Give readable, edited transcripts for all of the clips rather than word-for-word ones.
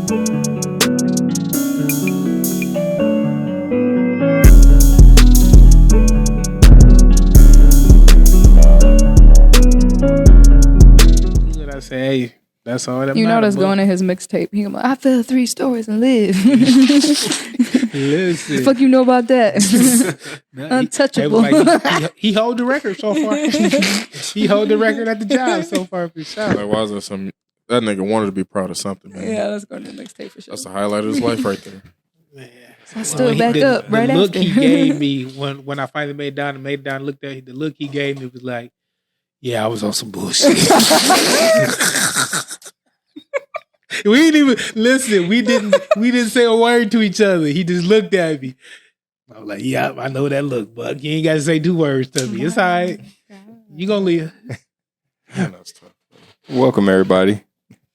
What I say, hey, that's all that You know matters, that's going in his mixtape. He gonna be like, I fell 3 stories and live. Listen. The fuck you know about that? Untouchable. He hold the record so far. He hold the record at the job so far for sure. Like, why is there some? That nigga wanted to be proud of something, man. Yeah, that's going to the mixtape for sure. That's the highlight of his life right there. Man. I stood back up right the look after. he gave me when I finally made it down, looked at the look he gave me was like, yeah, I was on some bullshit. We didn't even listen. We didn't say a word to each other. He just looked at me. I was like, yeah, I know that look, Buck. You ain't got to say 2 words to me. It's all right. You gonna leave. Man, that's tough. Welcome, everybody.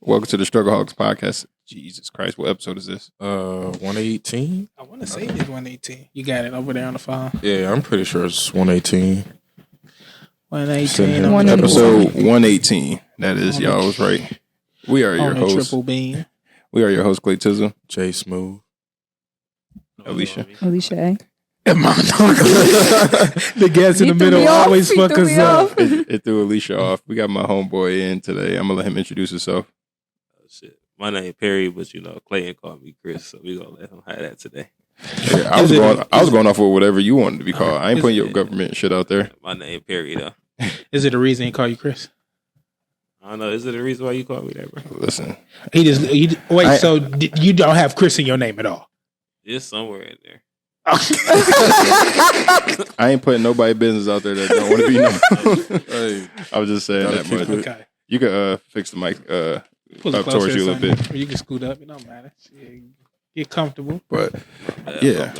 Welcome to the StruggleHolics podcast. Jesus Christ, what episode is this? 118? I want to say it's 118. You got it over there on the phone. Yeah, I'm pretty sure it's 118. 118. Episode 118. That is, y'all was right. We are your hosts. Triple beam. We are your host, Clayton. J Smooth. Alisha. Alisha The guest in the middle always fuck us up. It threw Alisha off. We got my homeboy in today. I'm going to let him introduce himself. Shit. My name Perry, but Clayton called me Chris, so we gonna let him have that today. Yeah, I was going off with whatever you wanted to be called. I ain't putting your government shit out there. My name Perry, though. Is it a reason he call you Chris? I don't know. Is it the reason why you call me that, bro? Listen. So you don't have Chris in your name at all? Just somewhere in there. I ain't putting nobody business out there that don't want to be known. Hey, I was just saying that much. Okay. You could fix the mic Pull up towards you a little bit. You can scoot up. It don't matter. Get comfortable. But yeah,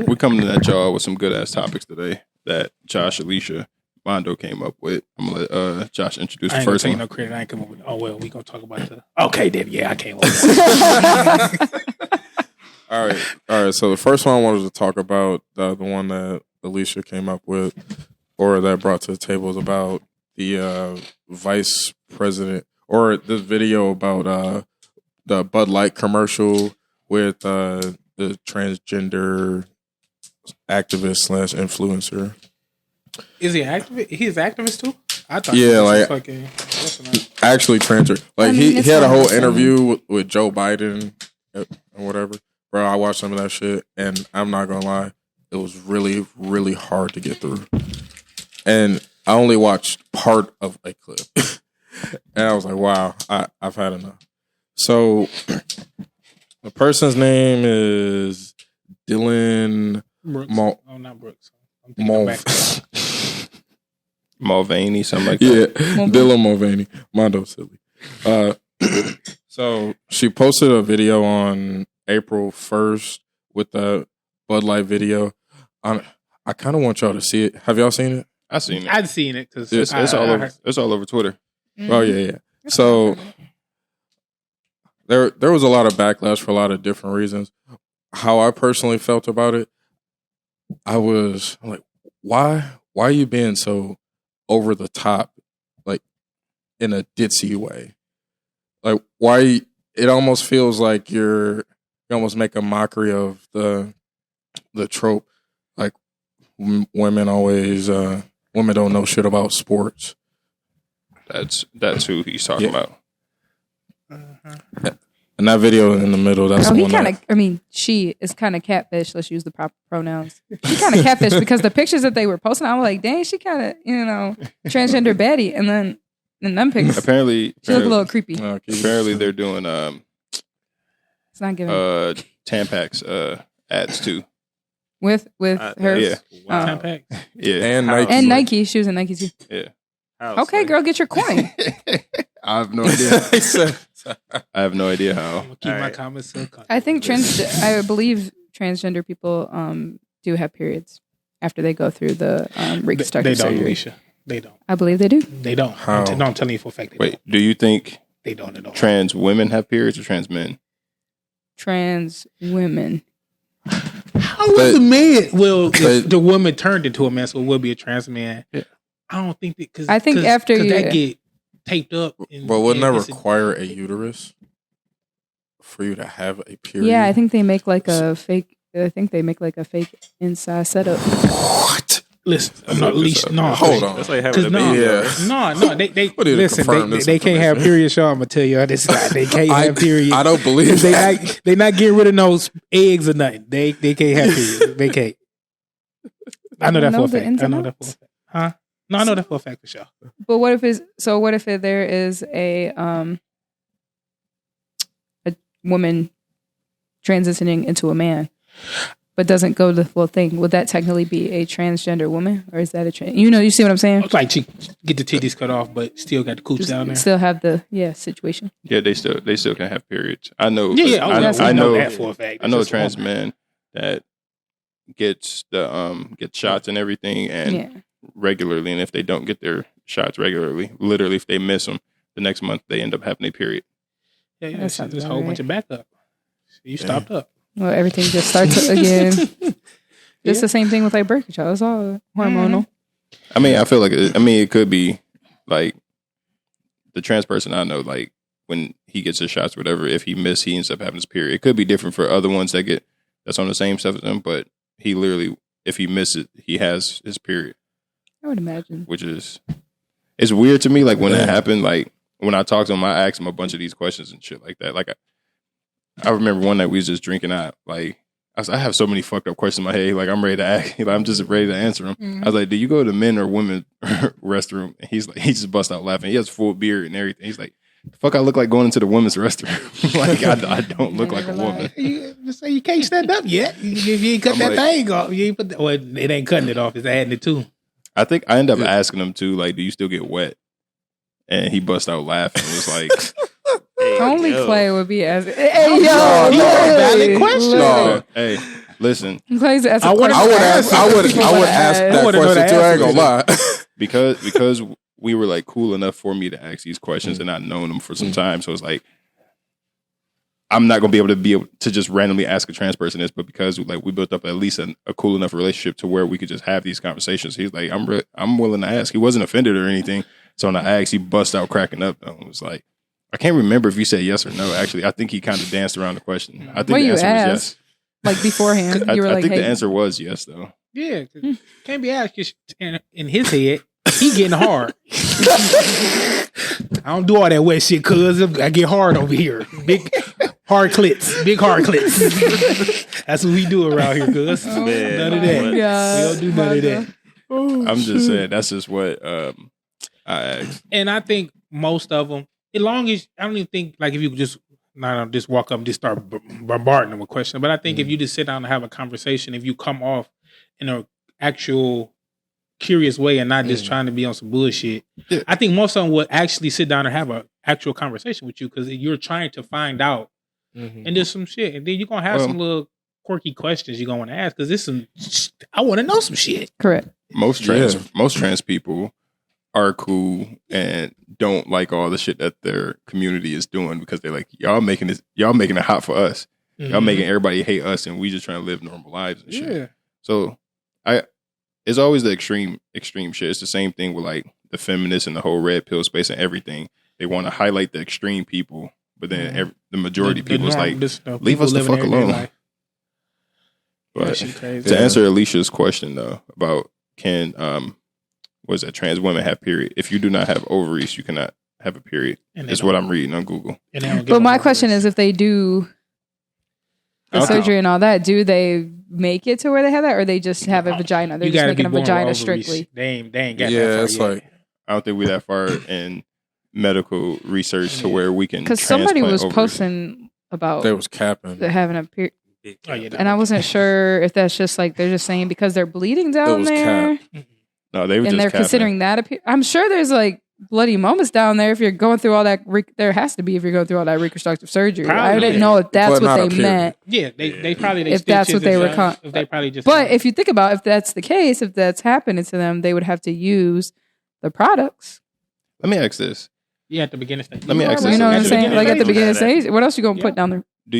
we're coming at y'all with some good ass topics today that Josh, Alisha, Mondo came up with. I'm gonna let Josh introduce the first one. I ain't gonna take no credit. I ain't come up with. Oh well, we gonna talk about the. Okay, then yeah, I came up with that. All right. So the first one I wanted to talk about, the one that Alisha came up with, or that brought to the table, is about the vice president, or this video about the Bud Light commercial with the transgender activist / influencer. Is he an activist? He's an activist too? I thought. Yeah, he was like fucking, actually transgender. Like he had a whole interview with Joe Biden and whatever. Bro, I watched some of that shit, and I'm not gonna lie, it was really, really hard to get through. And I only watched part of a clip, and I was like, "Wow, I've had enough." So, the person's name is Dylan Brooks. Not Brooks. Mulvaney, something like that. Yeah, Dylan Mulvaney. Mondo silly. So she posted a video on April 1st with the Bud Light video. I kind of want y'all to see it. Have y'all seen it? I've seen it. I've seen it because it's all over. It's all over Twitter. Mm-hmm. Oh yeah. So there was a lot of backlash for a lot of different reasons. How I personally felt about it, I'm like, why are you being so over the top, like in a ditzy way? Like why? It almost feels like you almost make a mockery of the trope, like women always women don't know shit about sports. That's who he's talking about. And that video in the middle, that's he kind of. I mean, she is kind of catfish. Let's use the proper pronouns. She kind of catfish because the pictures that they were posting, I was like, dang, she kind of transgender baddie, and then in them pictures, apparently she looked a little creepy. Apparently, they're doing it's not giving Tampax ads too. With her, yeah, Tampax, yeah, and Nike. She was in Nike too. Yeah. Okay, girl, get your coin. I have no idea. I have no idea how. I'm gonna keep my comments so I think I believe transgender people do have periods after they go through the reconstructive surgery. Alicia. They don't. I believe they do. They don't. How? No, I'm telling you for a fact. Wait, do you think they don't at all? Trans women have periods or trans men? Trans women. How was the man? Well, the woman turned into a man, so it will be a trans man. Yeah. I don't think that because I think after that get taped up. But wouldn't that require a uterus? for you to have a period. Yeah, I think they make like a fake. I think they make like a fake inside setup. What? Listen, no, Alisha, no, Hold on. That's like having a no, baby. Yeah. no, they What is it? listen. Confirm this They can't have information. period. Show. I'm gonna tell you this. They can't have period. I don't believe that. They not getting rid of those eggs or nothing. They can't have period. They can't. I know that for a fact. I know that for a fact. Huh? No, I know that for a fact for sure. But what if there is a woman transitioning into a man, but doesn't go the full thing? Would that technically be a transgender woman, or is that a trans? You see what I'm saying? It's like she get the titties cut off, but still got the coops down there. Still have the situation. Yeah, they still can have periods. I know. Yeah. I know that for a fact. I know a It's just trans woman. man that gets gets shots and everything, and Yeah. regularly. And if they don't get their shots regularly, literally, if they miss them, the next month they end up having a period. Yeah. That There's sounds a about whole right. bunch of backup. So you stopped up. Well, everything just starts again. It's the same thing with like birth control. It's all hormonal. I mean, I feel like it could be like the trans person I know, like when he gets his shots, or whatever. If he ends up having his period. It could be different for other ones that's on the same stuff as him, but he literally, if he misses it, he has his period. I would imagine. Which is, it's weird to me. Like when that happened, like when I talked to him, I asked him a bunch of these questions and shit like that. Like I remember one night we was just drinking out. Like I have so many fucked up questions in my head. Like I'm ready to ask. Like, I'm just ready to answer them. Mm-hmm. I was like, "Do you go to men or women restroom?" And he just bust out laughing. He has full beard and everything. He's like, "The fuck, I look like going into the women's restroom." Like I don't look like a woman. You just say you can't stand up yet. If you ain't cut I'm that like- thing off, you ain't put. Well, it ain't cutting it off. It's adding it too. I think I ended up asking him too, like, "Do you still get wet?" And he bust out laughing. It was like, Only yo. Clay would be asking. No, valid question. No. "Hey, listen, Clay's asking. I would ask that wanna know the question too. I ain't answer gonna to lie. because we were like cool enough for me to ask these questions and I'd known them for some time, so it's like I'm not gonna be able to just randomly ask a trans person this, but because like we built up at least a cool enough relationship to where we could just have these conversations. He's like, I'm willing to ask. He wasn't offended or anything. So when I asked, he bust out cracking up. Though. It was like, I can't remember if he said yes or no. Actually, I think he kind of danced around the question. I think What the you answer was asked? Like beforehand, yes. you were I like, think "Hey, the answer was yes, though. Yeah, 'cause can't be asked. 'Cause in his head, he getting hard. I don't do all that wet shit, cuz I get hard over here. Big hard clits. That's what we do around here, cuz. Man, None of that. what? We don't do none of that. I'm just saying that's just what I asked. And I think most of them, as long as I don't even think like if you just just walk up and just start bombarding them with questions. But I think if you just sit down and have a conversation, if you come off in an actual curious way and not just trying to be on some bullshit, I think most of them would actually sit down and have an actual conversation with you because you're trying to find out. And there's some shit, and then you're gonna have some little quirky questions you're gonna want to ask because I want to know some shit. correct." Most trans people are cool and don't like all the shit that their community is doing because they're like, y'all making it hot for us. Y'all making everybody hate us and we just trying to live normal lives and shit. Yeah. So it's always the extreme shit. It's the same thing with like the feminists and the whole red pill space and everything. They want to highlight the extreme people, but then the majority of people is like, leave us the fuck alone. But to answer Alicia's question though about can trans women have period? If you do not have ovaries, you cannot have a period. Is what I'm reading on Google. But my question is, if they do the surgery and all that, do they make it to where they have that, or they just have a vagina? They're just making a vagina strictly. They ain't got that Yeah, far it's yet. like I don't think we're that far in medical research to where we can. Because somebody was ovaries. posting about they was capping. having a period, Oh, yeah, and I wasn't sure if that's just like they're just saying because they're bleeding down was there, No, they were and just they're capping. considering that. I'm sure there's like bloody moments down there if you're going through all that. There has to be if you're going through all that reconstructive surgery. Probably. I didn't know if that's But not what a they period. meant. Yeah, they probably If that's what they were if they probably just. But if you think about if that's the case, if that's happening to them, they would have to use the products. Let me ask this. yeah, at the beginning stage. Let me ask You this. know what I'm At the saying? beginning Like at the stage. beginning stage, what else you gonna Yeah. put down there? Do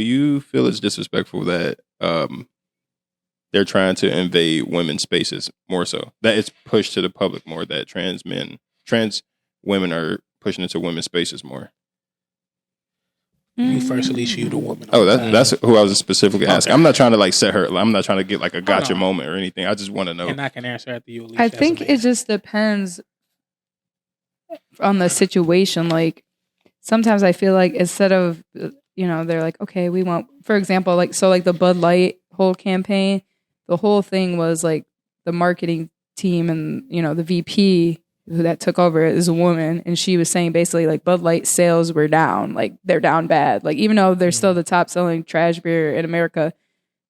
you feel it's disrespectful that they're trying to invade women's spaces more so? That it's pushed to the public more that trans women are pushing into women's spaces more? You first, Alisha, you the woman. Oh, that's who I was specifically asking. Okay. I'm not trying to like set her. I'm not trying to get like a gotcha moment or anything. I just want to know. And I can answer after you, Alisha. I think it just depends on the situation. Like sometimes I feel like instead of, they're like, okay, we want, for example, like the Bud Light whole campaign, the whole thing was like the marketing team and, the VP who that took over is a woman, and she was saying basically like Bud Light sales were down, like they're down bad, like even though they're still the top selling trash beer in America,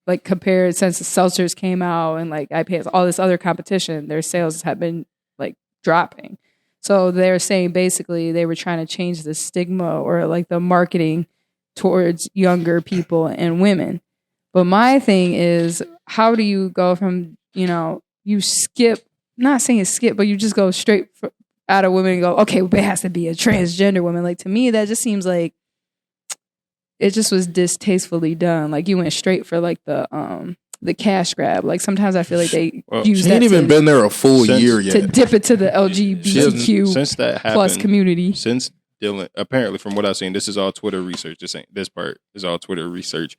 like compared since the seltzers came out and like IPAs, all this other competition, their sales have been like dropping. So they're saying basically they were trying to change the stigma or like the marketing towards younger people and women. But my thing is, how do you go from, you skip, not saying skip, but you just go straight out of women and go, okay, well, it has to be a transgender woman. Like to me, that just seems like it just was distastefully done. Like you went straight for like the cash grab. Like sometimes I feel like they use she that ain't even been there a full year yet. to dip it to the LGBTQ since that happened, plus community. Since Dylan, apparently from what I've seen, this is all Twitter research. This part is all Twitter research.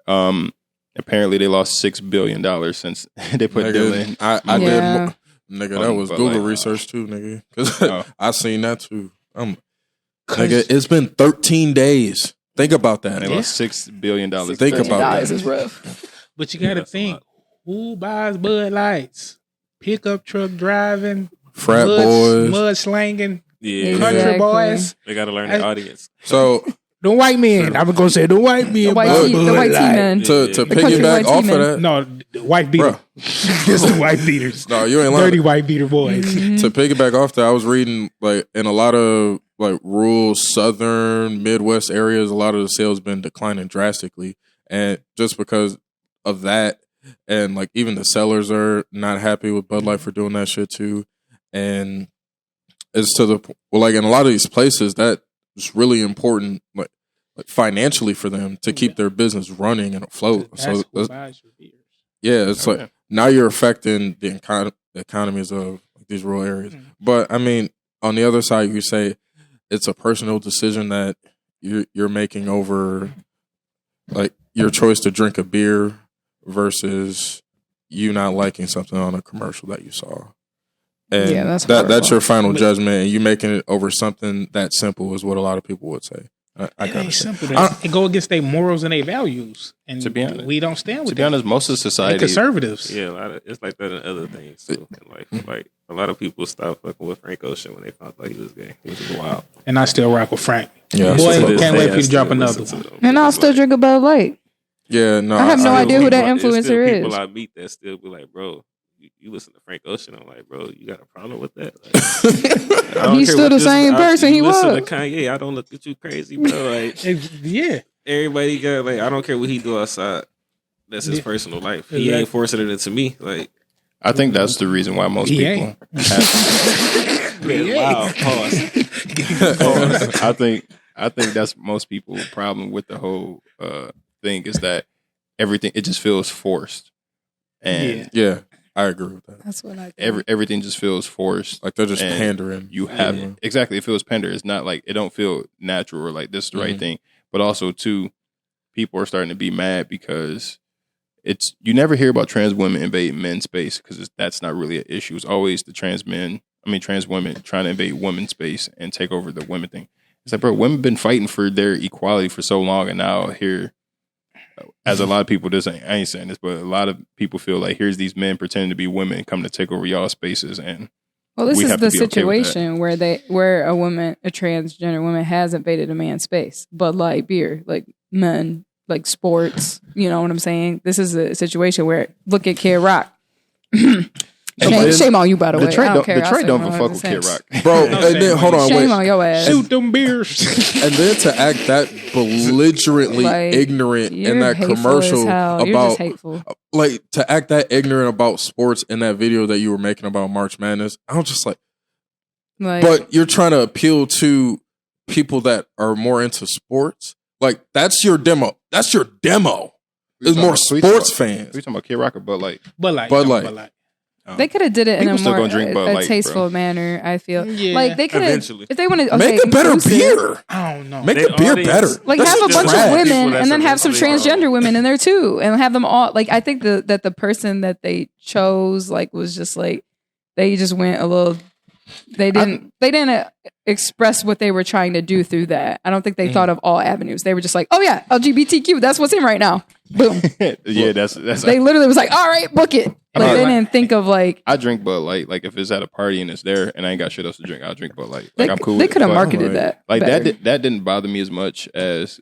Apparently they lost $6 billion since they put Dylan. I did. Nigga, that was Google like, research too, nigga. Because I seen that too. Nigga, it's been 13 days. Think about that. They lost $6 billion. Think about that. Is rough. But you got to think, who buys Bud Lights? Pickup truck driving, frat boys, mud slanging, Exactly. country boys. They got to learn the audience. So the white men. I was gonna say the white men. The white men. To piggyback off of that, no, the white beater. Just the white beaters. No, you ain't lying. Dirty white beater boys. Mm-hmm. To piggyback off that, I was reading like in a lot of like rural, southern, Midwest areas, a lot of the sales been declining drastically, and just because of that, and like even the sellers are not happy with Bud Light for doing that shit too, and it's to the like in a lot of these places that is really important, like financially for them to keep their business running and afloat. So yeah, it's like now you're affecting the economies of these rural areas. But I mean, on the other side, you say it's a personal decision that you're making over like your choice to drink a beer versus you not liking something on a commercial that you saw. And yeah, that's your final judgment, and you making it over something that simple is what a lot of people would say. It ain't simple. It go against their morals and their values. And to be honest, we don't stand with to be honest, most of society conservatives. Yeah, it's like that in other things too. And like a lot of people stopped fucking with Frank Ocean when they found out he was gay, which is wild. And I still rock with Frank. Yeah, boy, can't wait for you to drop another one. And I'll still drink a Bud Light. Yeah, no, I have no idea who that influencer There's is. people I meet that still be like, bro, you listen to Frank Ocean. I'm like, bro, you got a problem with that? Like, He's still the same person he was. Listen to Kanye, I don't look at you crazy, bro. Like, yeah, everybody got like, I don't care what he do outside. That's his personal life. He ain't forcing it into me. Like, I think that's the reason why most people. Wow, pause. I think that's most people's problem with the whole thing is that everything it just feels forced, and yeah, I agree with that. That's what I think. Everything just feels forced, like they're just pandering. You have exactly it feels pander. It's not like it don't feel natural or like this is the right thing, but also too, people are starting to be mad because it's you never hear about trans women invading men's space because that's not really an issue. It's always the trans women trying to invade women's space and take over the women thing. It's like, bro, women been fighting for their equality for so long, and now here, as a lot of people, I ain't saying this, but a lot of people feel like here's these men pretending to be women come to take over y'all spaces, and this is the situation where a transgender woman has invaded a man's space, Bud Light beer, like men, like sports. You know what I'm saying? This is a situation where look at Kid Rock. Shame on you, by the way. I don't care. Detroit don't fuck with Kid Rock, bro. And then hold on, shame on your ass. Shoot them beers. And then to act that belligerently ignorant in that commercial about, like to act that ignorant about sports in that video that you were making about March Madness. I was just like, but you're trying to appeal to people that are more into sports. Like that's your demo. That's your demo. There's more sports fans. We talking about Kid Rock or Bud Light? Bud Light. Bud Light. They could have did it in People a still more gonna drink Bud Light, tasteful bro. manner. I feel Yeah. like they could have, Eventually. if they wanted, Make a better beer. I don't know. Make They the beer already- better. Like That's have a bunch trash. of women People that's and then have some eventually transgender women in there too, and have them all. Like I think that the person that they chose like was just like they just went a little. They didn't express what they were trying to do through that. I don't think they thought of all avenues. They were just like, oh yeah, LGBTQ. That's what's in right now. Boom. Yeah, that's. They literally was like, all right, book it. Like they didn't think of like I drink Bud Light. Like if it's at a party and it's there and I ain't got shit else to drink, I'll drink Bud Light. Like I'm cool. They with it. could have But, marketed that. like better. that didn't bother me as much as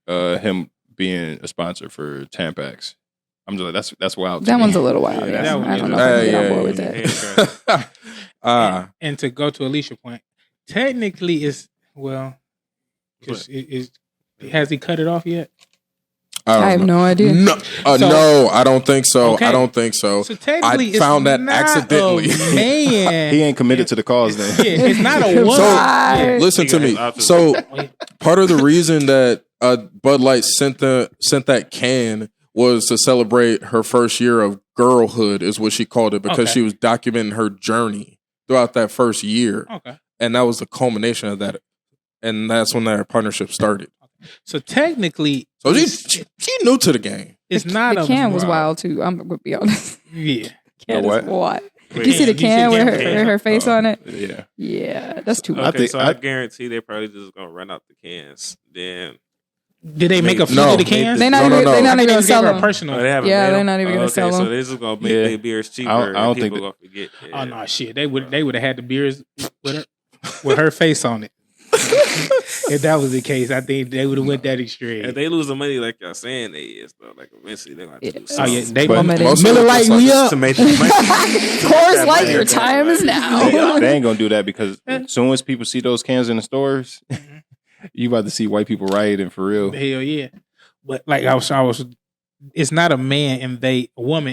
him being a sponsor for Tampax. I'm just like that's wild. to That me. one's a little wild. Yeah, Yeah, that one I is don't a- know if I can get Yeah, on board yeah, with yeah. that. And to go to Alicia's point, technically it's well, 'cause has he cut it off yet? I have no idea. No, no, I don't think so. Okay. I don't think so. So technically, I found it's that not accidentally. a man. He ain't committed to the cause then. Yeah, it's not a woman. So- Yeah. Listen to me. Yeah. So part of the reason that Bud Light sent that can was to celebrate her first year of girlhood, is what she called it, because Okay. she was documenting her journey throughout that first year, Okay. and that was the culmination of that, and that's when their partnership started. So technically, So she new to the game. it's not The a can was wild too. I'm gonna be honest. Yeah. Can what? is wild. Wait, You see the you can see the with can? her face on it? Yeah. Yeah, that's too Okay, much. I think- so I guarantee they're probably just gonna run out the cans. Then Did they make a fleet No. of the cans? They're not No, even. no. They're I not think even they gonna gave sell her a them. personal. they haven't Yeah, made they're them? not even gonna Okay, sell So them. they're just gonna make Yeah. their beers cheaper. I don't and think people gonna forget. Oh no, shit! They would have had the beers with her face on it. If that was the case, I think they would have went that extreme. If they lose the money like y'all saying they is, though, like eventually they're gonna have to do Oh yeah, something. they But most of Miller it Lite, just we like- up. to make the money. Coors Light, your time is now. They ain't gonna do that because as soon as people see those cans in the stores, you about to see white people rioting for real. Hell yeah! But like I was, it's not a woman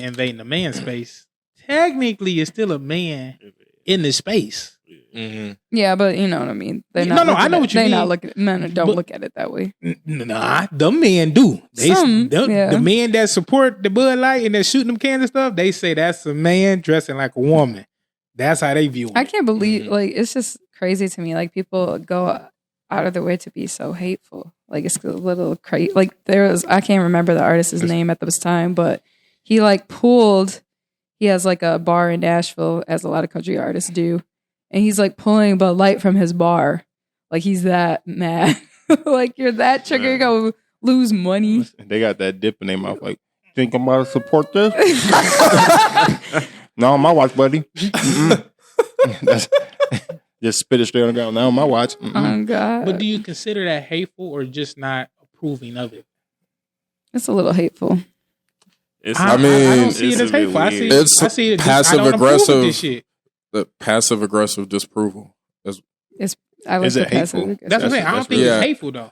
invading the man's space. Technically, it's still a man in the space. Mm-hmm. Yeah, but you know what I mean. They're No, not. no, I looking know at- what you they're not mean. looking. Men don't But- look at it that way. Nah, the men do. Some, yeah. The men that support the Bud Light and that shooting them cans and stuff, they say that's a man dressing like a woman. That's how they view it. I can't believe like it's just crazy to me. Like people go out of their way to be so hateful. Like it's a little crazy. Like I can't remember the artist's name at this time, but he like pulled. He has like a bar in Nashville, as a lot of country artists do, and he's like pulling Bud Light from his bar. Like he's that mad. Like you're that trigger, you're gonna lose money. They got that dip in their mouth. Like, think I'm about to support this? No, my watch, buddy. That's, just spit it straight on the ground. Now my watch. Oh God, But do you consider that hateful or just not approving of it? it's a little hateful. It's I I mean, don't see it it's as a bit hateful. I see, weird. It's I see it just, passive I don't approve of aggressive. this shit. The passive aggressive disapproval. I like Is the it hateful? passive. That's what I'm saying. I don't That's think what- it's Yeah. hateful though.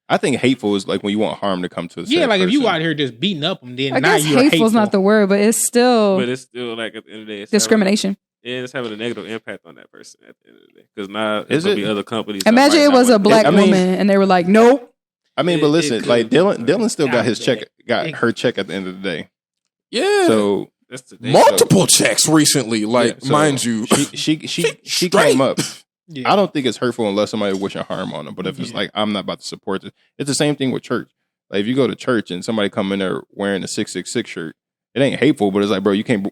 I think hateful is like when you want harm to come to a Yeah, said like if you person. out here just beating up them, then I now guess you're hateful is not the word, but it's still But it's still like at the end of the day, it's discrimination. It's having a negative impact on that person at the end of the day. Because now Is there's gonna it? be other companies. that Imagine might it not was a want- black I mean- woman and they were like, nope. I mean, but It listen, could. like Dylan still got his check, got It- her check at the end of the day. Yeah. So That's today. multiple checks recently. Like, yeah, so mind you, she straight. came up. Yeah. I don't think it's hurtful unless somebody wishing harm on them. But if it's Yeah. like I'm not about to support this, it's the same thing with church. Like if you go to church and somebody come in there wearing a 666 shirt, it ain't hateful, but it's like, bro, you can't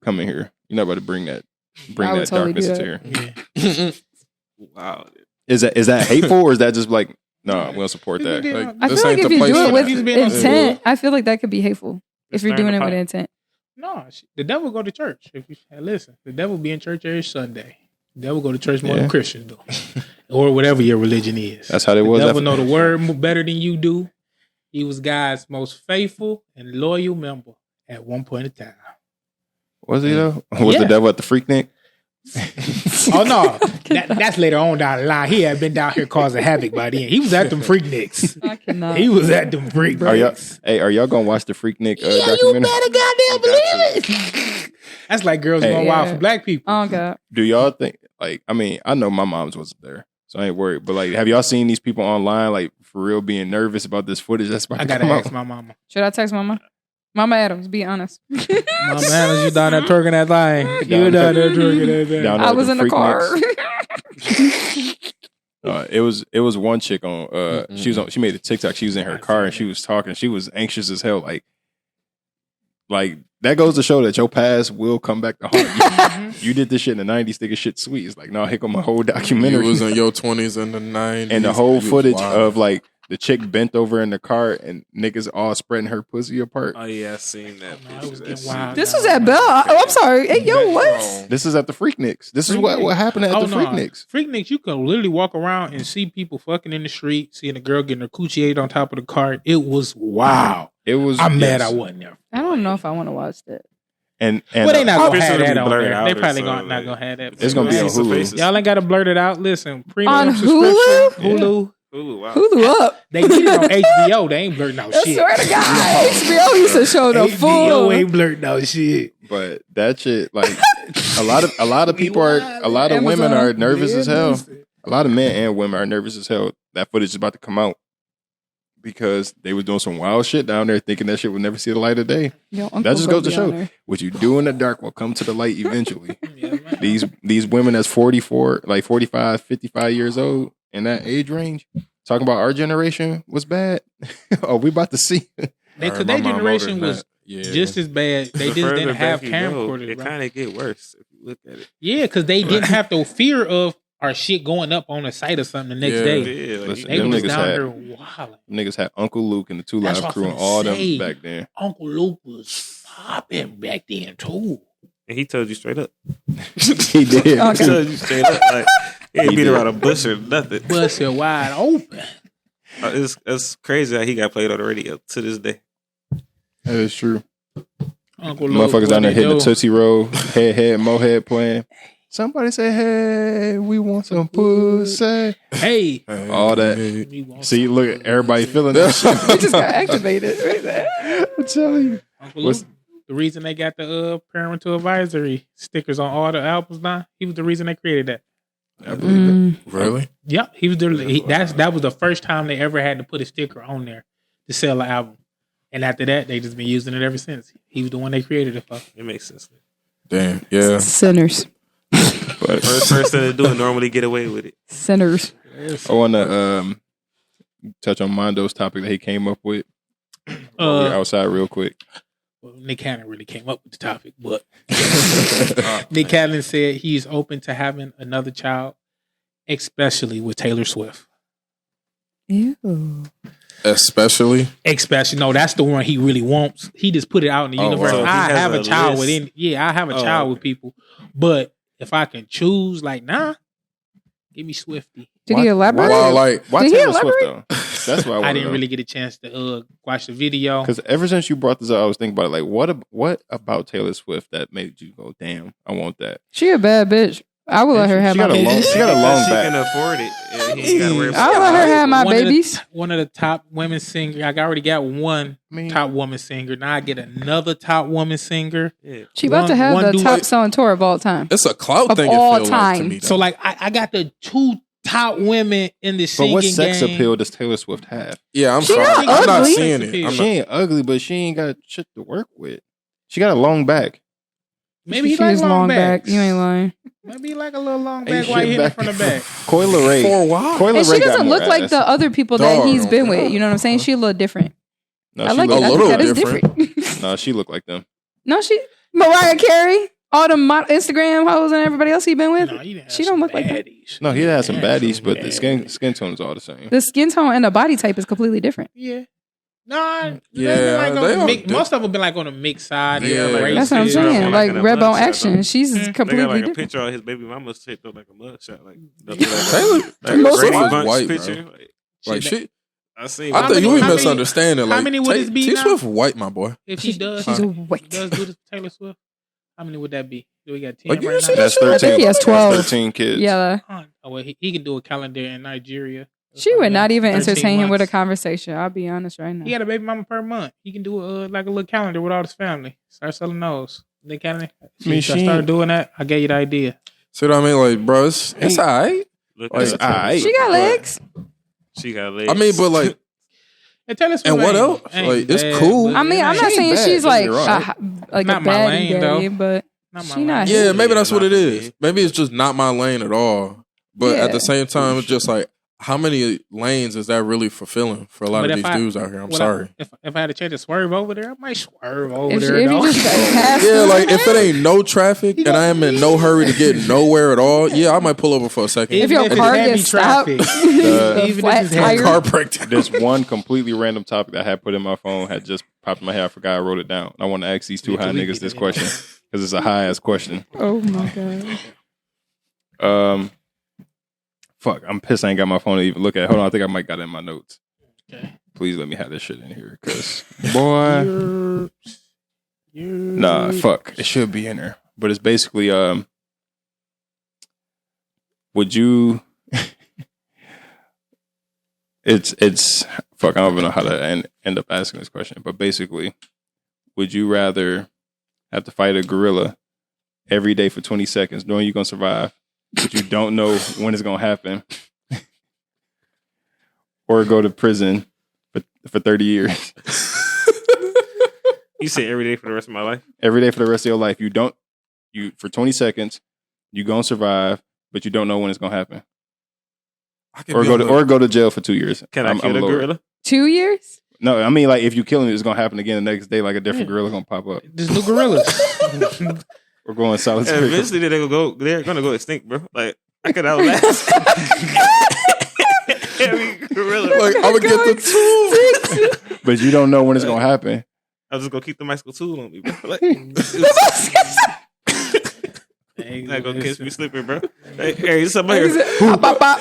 come in here. You're not about to bring I that would totally darkness do into that. here. Yeah. Wow. Is that hateful or is that just like no, we don't support that? Yeah. Like, I this feel like ain't if the you place do for it with that. He's being on intent, I feel like that could be hateful if Just you're stirring doing the it with pot. intent. No, the devil go to church. If you listen, the devil be in church every Sunday. The devil go to church more Yeah. than Christians do, or whatever your religion is. That's how they The was. devil after- know the word better than you do. He was God's most faithful and loyal member at one point in time. Was he though? Was Yeah. the devil at the Freaknik? Oh no, that's later on down the line. He had been down here causing havoc by then. He was at them Freakniks. I cannot. He was at them Freakniks. Are y'all gonna watch the Freaknik documentary? goddamn believe it. That's like girls Hey. going wild Yeah. for black people. Oh God. Do y'all think I know my mom's wasn't there, so I ain't worried. But like, have y'all seen these people online, like for real, being nervous about this footage that's about I to gotta come ask out? my mama. Should I text mama? Mama Adams, be honest. Mama Adams, you down there twerking that thing. You down there twerking that thing. I was in the car. It was one chick on. She made a TikTok. She was in her car and she was talking. She was anxious as hell. Like that goes to show that your past will come back to haunt you. You did this shit in the 90s, thinking shit sweet. It's like, no, here go my whole documentary. You was in your 20s in the 90s. And the whole footage of like the chick bent over in the car and niggas all spreading her pussy apart. Oh yeah, I seen that picture. This was at Bell. Oh, I'm sorry. Hey, yo, what? This is at the Freakniks. This is what happened at the Freakniks. Freakniks, you can literally walk around and see people fucking in the street, seeing a girl getting her coochie ate on top of the car. It was wow. It was. I'm mad I wasn't there. I don't know if I want to watch that. And well, they not gonna have that on blurred there. out They or probably something, not gonna have that. It's gonna be on Hulu. Y'all ain't gotta blurt it out. Listen, premium On subscription, Hulu. Wow. Hulu up. They did it on HBO. They ain't blurting out I shit. swear to God. HBO used to show the full. HBO ain't blurting out shit. But that shit, like a lot of people a lot of women are nervous as hell. A lot of men and women are nervous as hell. That footage is about to come out because they was doing some wild shit down there, thinking that shit would never see the light of day. That just goes to show what you do in the dark will come to the light eventually. These women that's 44, like 45, 55 years old in that age range, talking about our generation was bad. Oh, we about to see. Because their generation was just as bad. They just didn't have camcorders. It kind of get worse if you look at it. Yeah, because they didn't have the fear of our shit going up on the site or something the next day. Yeah, like, Listen, they them was niggas down had- there wilding. Niggas had Uncle Luke and the Two That's Live what Crew I'm and all saying. them back then. Uncle Luke was popping back then too. and he told you straight up. He did. He told you straight up. Like, he ain't beat around a bush or nothing. Bust it wide open. It's crazy how he got played on the radio to this day. That is true. Uncle Luke, Motherfuckers down there what they hitting the do? Tootsie Roll, head, Mohead playing. Somebody say, hey, we want some pussy. Hey, All that. we want See, some look, everybody feeling that shit. We just got activated. What is that? I'm telling you. Uncle Luke. The reason they got the parental advisory stickers on all the albums now, he was the reason they created that. I believe it. Really? Yep, he was that was the first time they ever had to put a sticker on there to sell an album. And after that, they just been using it ever since. He was the one they created it for. It makes sense. Damn. Yeah. Sinners. But First person to do it normally get away with it. Sinners. I want to touch on Mondo's topic that he came up with. We're outside real quick. Well, Nick Cannon really came up with the topic, but Nick Cannon said he's open to having another child, especially with Taylor Swift. Ew. Especially. No, that's the one he really wants. He just put it out in the universe. wow. I He has have a a child list. I have a child with people, but if I can choose, like, nah, give me Swifty. Did he elaborate? Wow, like, Why Did he Taylor Swift elaborate? though? That's why I didn't really get a chance to watch the video. Because ever since you brought this up, I was thinking about it. Like, what about Taylor Swift that made you go, damn, I want that? She a bad bitch. I will let her have She my got a long, babies. she got a long She can back. afford it. And he ain't gotta worry I about will let her have my One of the- babies. One of the top women singer. I already got one top woman singer. Now I get another top woman singer. Yeah. She about to have one the dude- top selling tour of all time. It's a clout Of thing. all It feels like to time. me. So like I got the two top women in the But singing what sex game. appeal does Taylor Swift have? yeah, I'm She sorry. not I'm not ugly. seeing it. I'm She not, ain't ugly, but she ain't got shit to work with. She got a long back. Maybe he She like is long back. backs. You ain't lying. Maybe he like a little long Ain't back while shit he hitting back. from the back. Coyle Ray. For a while. Coyle And she Ray got doesn't more look like ass. the other people that Dog, he's been okay. with. You know what I'm saying? She a little different. No, I she like look- it. I little think that is different. different. No, she looked like them. No, she Mariah Carey, all the Instagram hoes and everybody else he been with. No, he done had She some don't look like that. baddies. No, he had some Yeah, baddies, some but the baddies. skin tone is all the same. The skin tone and the body type is completely different. Yeah. Nah, Yeah, they like on they the are mix, most of them been like on the mixed side. Yeah, They're like That's what I'm racist. saying. Like Like in a Red Bone mugshot, Action, though. she's They got completely like a different. picture of his baby mama's shaped up like a mugshot. Like Taylor Brady Swift is Bunch white, bro. picture. Like shit. I seen. I think many- you how many- misunderstanding. how Like, many would this be T now? Swift white, my boy. If he does, She's he white. does do this with Taylor Swift. How many would that be? Do we got 10 Like, you right see now? That's shit? 13. think he has That's 12. 13 kids. Yeah, Oh, well, he can do a calendar in Nigeria. she would not even 13 entertain him with a months. conversation. I'll be honest right now. He got a baby mama per month. He can do like a little calendar with all his family. Start selling those. Nick Cannon. mean, If I she- started doing that, I gave you the idea. See what I mean? Like, bro, it's all right. Look Like, at It's all right. She got legs. She got legs. I mean, but like, And tell us And what else? Like, it's cool. I mean, I'm not saying she's like a Not my baddie lane, daddy, though. but Not my she not. Yeah, maybe that's Yeah, what it not for is. me. Maybe it's just not my lane at all. But Yeah. at the same time, it's just like, how many lanes is that really fulfilling for a lot But of if these I- dudes out here? I'm What sorry. If I had a chance to swerve over there, I might swerve over If there. you though. just pass Yeah, through, like if it ain't no traffic and I am in no hurry to get nowhere at all, yeah, I might pull over for a second. If your it's car heavy gets stopped, traffic. a Even flat if it's heavy. tire. Car breakdown. There's one completely random topic that I had put in my phone, had just popped in my head. I forgot I wrote it down. I want to ask these two high niggas this question because it's a high ass question. Oh my god. Fuck, I'm pissed I ain't got my phone to even look at. Hold on, I think I might got it in my notes. Okay. Please let me have this shit in here, cause boy, nah, fuck, it should be in there. But it's basically, would you? it's fuck. I don't even know how to end up asking this question, but basically, would you rather have to fight a gorilla every day for 20 seconds, knowing you're gonna survive, but you don't know when it's gonna happen, or go to prison for 30 years? You say every day for the rest of my life? Every day for the rest of your life. You for 20 seconds, you gonna survive, but you don't know when it's gonna happen. Or go to jail for 2 years. Can I kill a lower. gorilla? 2 years? No, I mean, like, if you kill him, it's gonna happen again the next day. Like a different gorilla gonna pop up. There's new gorillas. We're going solitary. Eventually, they're gonna go extinct, bro. Like I could outlast every gorilla. Like, I'm gonna get the tool. But you don't know when it's gonna happen. I'm just gonna keep the bicycle tool on me, bro. Like, not gonna catch me slipping, bro. Hey, somebody here. Pop, pop, pop.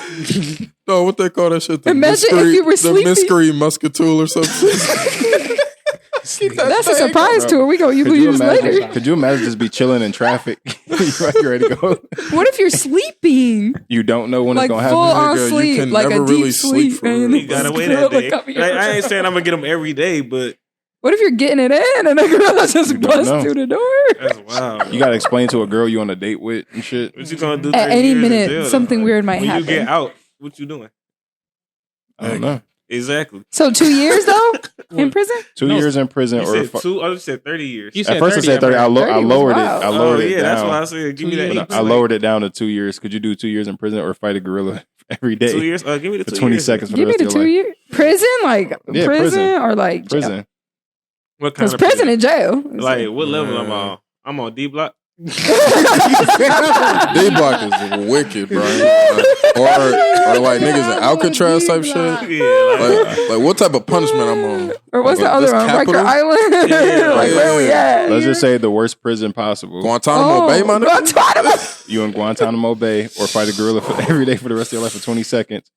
No, what they call that shit? The Imagine if you were the sleeping. mystery musket tool or something. That's a surprise tour. We gonna use later. Could you imagine just be chilling in traffic? You're ready to go. What if you're sleeping? You don't know when Like it's gonna full happen. on Nigga, you sleep, can like a never deep really sleep sleep. for and real. You gotta wait gorilla that day. come Like, I ain't saying I'm gonna get them every day, but What if you're getting it in and a gorilla just You don't busts know. through the door? that's wild. You gotta explain to a girl you on a date with and shit. What you gonna do? At 30 any years in minute, jail, though? something Like, weird might when happen. you get out, what you doing? I don't know. Exactly. So 2 years though in prison? 2 No, years in prison You or said 2. I just said 30 years. You at first I said 30. I 30 was lowered it. wild. I lowered it yeah, down. that's why I said give me 2 that. years. I lowered it down to 2 years. Could you do 2 years in prison or fight a gorilla every day 2 years. Give me the for 2 20 years. seconds for Give the me rest the of 2 your life? years. Prison? Like Yeah, prison prison. or like jail? Prison. What kind Because of prison and jail. Like what level I'm on? I'm on D block. D block is wicked, bro. Or like niggas in Alcatraz type shit. Yeah, Like what type of punishment I'm on? Or what's Like, the other this one? Riker capital? Island? Yeah, Like where we at? Let's just say the worst prison possible. Guantanamo Bay, my nigga. Guantanamo. You in Guantanamo Bay or fight a gorilla for every day for the rest of your life for 20 seconds.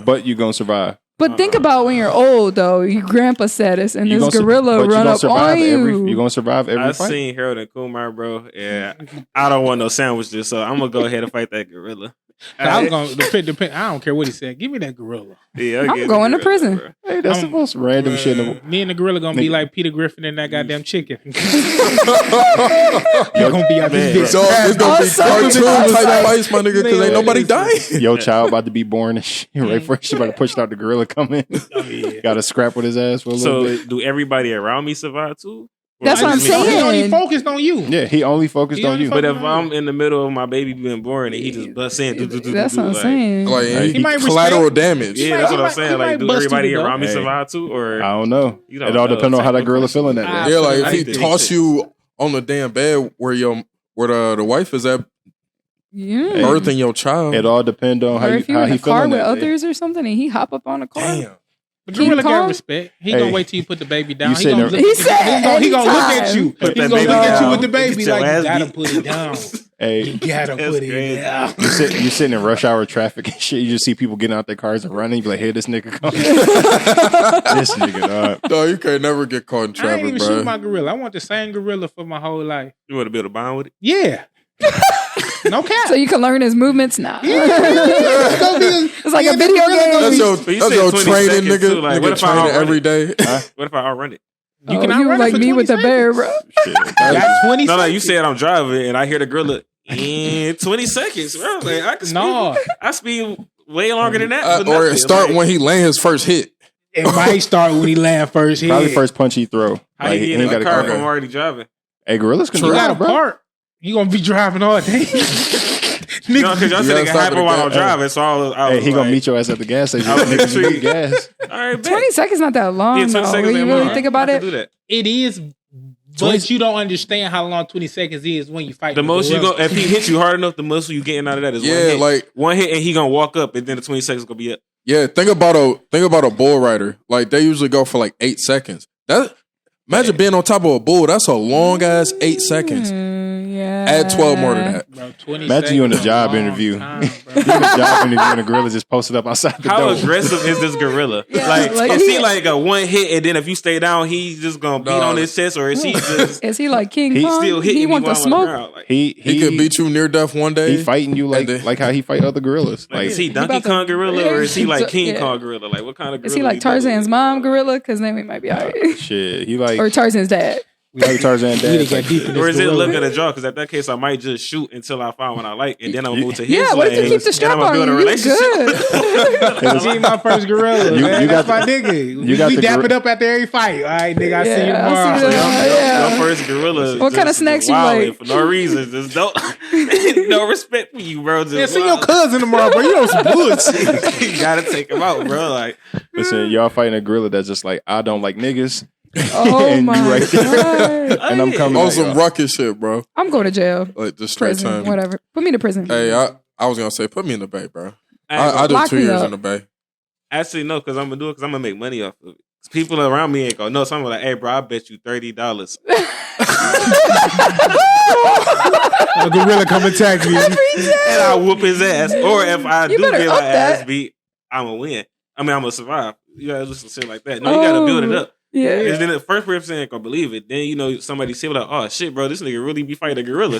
But you gonna survive. But think about when you're old, though. You grandpa status, and You this gonna gorilla but you run gonna up survive on you. You're gonna survive every I fight. seen Harold and Kumar, bro. Yeah, I don't want no sandwiches, so I'm gonna go ahead and fight that gorilla. I was gonna depend. I don't care what he said. Give me that gorilla. Yeah, I'm get the going to gorilla, prison. bro. Hey, that's the most random shit. In the, Me and the gorilla gonna be Nigga. like Peter Griffin and that goddamn chicken. You're Yo, gonna be out Man, this Dog, bitch. it's gonna be Also, cartoon type like- fights, my nigga, because ain't nobody dying. your child about to be born and shit. Right before she about to push out the gorilla coming. Oh, yeah. Got to scrap with his ass for a little So, bit. do everybody around me survive too? Or That's what I'm just me? saying. He only focused on you. Yeah, he only focused He on only you. But if I'm in the middle of my baby being born and he just busts in, That's what I'm saying. Like He might collateral respect- damage. Yeah, might- that's he what I'm might- saying. he Like, might do bust everybody you, though. around me Hey. survive too, or I don't know. You don't It all know. depends on how that Type gorilla of feeling that person. day. Yeah, like if I he think toss so. you on the damn bed where the wife is at Yeah. birthing your child. It all depends on how Or you if you're how in he a car feeling with that day. others or something, and he hop up on a car. Damn. The gorilla Keep calm. got respect. He Hey. gonna wait till you put the baby down. You He sitting gonna there- look, He said he gonna look at anytime. you. Put He's that gonna baby look at you down. with the baby Get your like ass you gotta beat. put it down. Hey, You gotta That's put it crazy. down. you sitting in rush hour traffic and shit. You just see people getting out their cars and running. You be like, "Hey, this nigga coming." This nigga, dog. No, you can't never get caught in I ain't traffic, even bro. shoot my gorilla. I want the same gorilla for my whole life. You want to build a bond with it? Yeah. No cap. So you can learn his movements now. It's gonna be It's like a video game. That's your, But you that's said your 20 training, seconds, nigga. too. Like, what Nigga if I training outrun every it? day. What if I outrun it? You can you outrun it like for me 20 with the bear, bro. Shit. Got 20 No, seconds. you said I'm driving and I hear the gorilla in 20 seconds, bro. Like, I can speed. No. I speed way longer than that. for Or nothing. start Like, when he land his first hit. It might start when he land first hit. Probably first punch he throw. How Like, you he get in ain't the got car to from already driving? Hey, gorillas can You got a drive, bro. park. You gonna be driving all day. No, because y'all said it can stop happen at while the I'm gas. driving. So I Hey, was he gonna like, meet your ass at the gas station. I was Niggas intrigued. need gas. All right, bet. 20 seconds not that long, Yeah, 20 though. seconds When you ain't really long. think about I it. can do that. It is, but you don't understand how long 20 seconds is when you fight. The most you gorilla. go, if he hits you hard enough, the most you getting out of that is Yeah, one hit, and he gonna walk up, and then the 20 seconds gonna be up. Yeah, think about a bull rider. Like they usually go for like 8 seconds. Imagine being on top of a bull. That's a long ass 8 seconds. Yeah. Add 12 more to that. Bro, 20 Imagine you in a seconds job is long interview. time, bro. You in a job interview and a gorilla just posted up outside the How door. aggressive is this gorilla? Yeah, like, like is he- he like a one hit, and then if you stay down, he's just gonna beat on his chest, or is he just Is he like King He Kong? still hitting He me want while the I'm on the smoke? ground? Like, He could beat you near death one day. He fighting you And then- like how he fight other gorillas. like, Like is he Donkey about to- Kong gorilla, or is he like King Yeah. Kong gorilla? Like, what kind of gorilla? Is he like Tarzan's mom gorilla? Because then we might be alright. shit. He like Or Tarzan's dad. like Tarzan We dad. done got deep in this Or is it gorilla. look at a draw? Because at that case, I might just shoot until I find one I like, and then I'm gonna move to his Yeah, what if you lane, keep the and strap I'm gonna on build a you? You relationship. good. He my first gorilla. You- man. you got That's my the- nigga. you got We the dap gor- it up after every fight. All right, nigga. I see you Yeah, I'll tomorrow. see you tomorrow. Yeah. Your first gorilla. What kind of just snacks you wilding like? For no reason. Just don't. No respect for you, bro. Just Yeah, see your wild. cousin tomorrow, bro. You on some bullshit. You gotta take him out, bro. Like, Listen, y'all fighting a gorilla that's just like, I don't like niggas. Oh And you my right there. god. And I'm coming on at some y'all. ruckus shit, bro. I'm going to jail. Like just straight Prison. time. Whatever. Put me to prison. Hey, I was gonna say, put me in the bay, bro. I I do Lock 2 me years up. in the bay. actually no, because I'm gonna do it because I'm gonna make money off of it. 'Cause people around me ain't gonna know. So I'm like, hey, bro, I bet you $30. A gorilla come attack me. And I whoop his ass. Or if I You do better get up my ass that. beat, I'm gonna win. I mean, I'm gonna survive. You gotta listen to shit like that. No, you gotta build it up. Yeah. Because then the first person ain't gonna believe it. Then, you know, somebody say like, oh shit, bro, this nigga really be fighting a gorilla.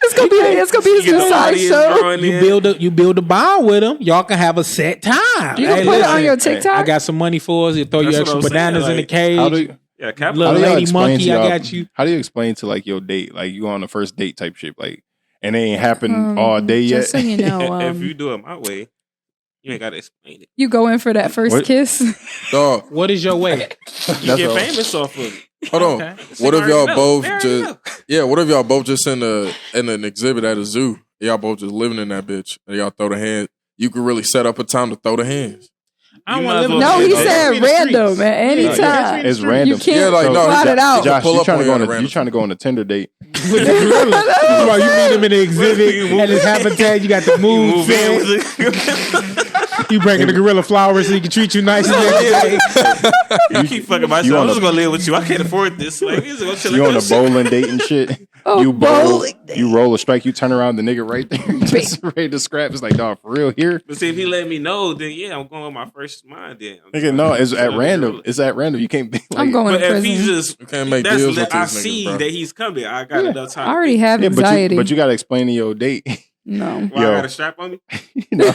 It's gonna be his You get new the side audience show. growing in. You build a bond with him. Y'all can have a set time. You can Hey, put it on listen, your I TikTok. got some money for us. You throw you That's extra what I'm saying, bananas in the like, cage. How do Yeah, capital. Little How do y'all lady explain monkey, to I y'all- got you. How do you explain to like your date, like you on the first date type shit, like, and they ain't happened all day yet? Just so you know, If you do it my way, you ain't gotta explain it. you go in for that first What? kiss. Dog, What is your way? You That's get all. famous off of it. hold on. Okay. What if y'all both They already just know. yeah? What if y'all both just in an exhibit at a zoo? Y'all both just living in that bitch, and y'all throw the hand. You could really set up a time to throw the hands. I don't You want might to as live well No, Yeah, he no, said in the random streets. at any Yeah, time. It's random. You can't Yeah, like, no, plot it out. Josh, Pull you up trying on to go you on at a random you trying to go on a Tinder date? with the gorilla. Bro, you meet him in the exhibit and his habitat. You got the You mood move in set. with it. You bringing the gorilla flowers so he can treat you nice. And everything. You keep fucking myself. you on I'm just a- gonna live with you. I can't afford this. Like, he's gonna chill You like on a that. bowling date and shit. Oh, You bowl, bowling you roll a strike, you turn around, the nigga right there, just ready to scrap. It's like, dog, for real here. But see, if he let me know, then yeah, I'm going with my first mind. Then Nigga, no, it's at Yeah, random. gorilla. It's at random. You can't be like, I'm going But to if prison. he's just, You can't make that's deals with I these niggas, see bro. that he's coming. I got enough time. I already have yeah, anxiety. but you got to explain to your date. no. Why Yo. I got a strap on me, You know?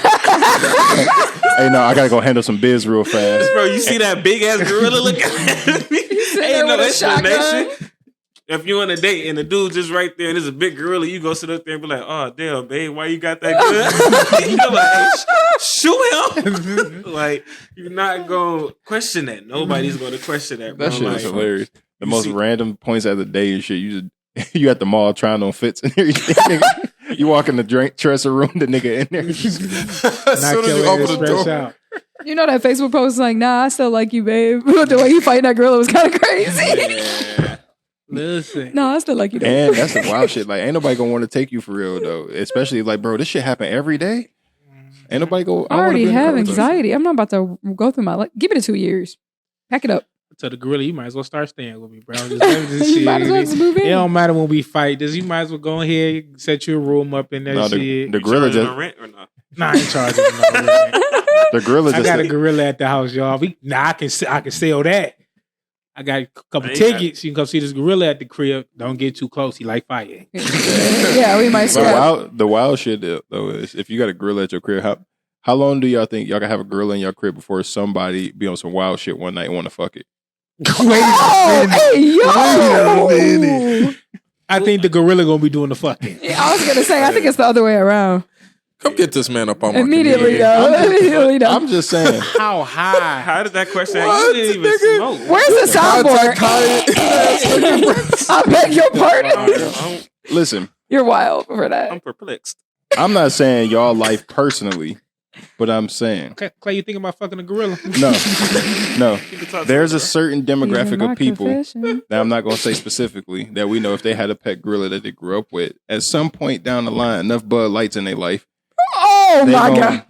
Hey, no, I gotta go handle some biz real fast. bro. You see that big ass gorilla looking at me? there with a shotgun. If you on a date and the dude just right there and there's a big gorilla, you go sit up there and be like, "Oh damn, babe, why you got that good?" You know, like, hey, shoot him. Like, you're not gonna question that. Nobody's gonna question that. Bro. That shit Like, is hilarious. The you most see- random points of the day and shit. You just you at the mall trying on fits and everything. Nigga. You walk in the dresser room, the nigga in there. As soon Knock as you your open ass the fresh door, out. You know that Facebook post like, nah, I still like you, babe. The way he fighting that gorilla was kind of crazy. Yeah. Listen. No, I still like you, though. And that's the wild shit. Like, ain't nobody gonna want to take you for real though. Especially like, bro, this shit happen every day. Ain't nobody go. I wanna already be in have the car with us. anxiety. I'm not about to go through my life. Give it 2 years. Pack it up. To the gorilla, you might as well start staying with me, bro. Just let me just You might as well just move It in. don't matter when we fight. Just you might as well go ahead, set your room up in that No, shit. the gorilla Charging just my rent or not? Nah, I ain't charging him no rent. the gorilla I just got a gorilla at the house, y'all. I can sell that. I got a couple Ain't got- tickets. You can come see this gorilla at the crib. Don't get too close. He like fighting. Yeah, we might the scrap. wild shit though is if you got a gorilla at your crib, how long do y'all think y'all can have a gorilla in your crib before somebody be on some wild shit one night and want to fuck it? Oh, hey, yo! I think the gorilla gonna be doing the fucking. Yeah, I was gonna say, I think it's the other way around. Come get this man up on my Immediately, computer. though. Immediately, though. I'm just saying. How high? How did that question? What, You didn't even nigga? smoke. Where's the soundboard? I beg your pardon. Listen, You're wild for that. I'm perplexed. I'm not saying y'all life personally, but I'm saying Clay, you thinking about fucking a gorilla? no. There's a certain demographic of people that I'm not going to say specifically that we know if they had a pet gorilla that they grew up with, at some point down the line, enough Bud Lights in their life. Oh my God.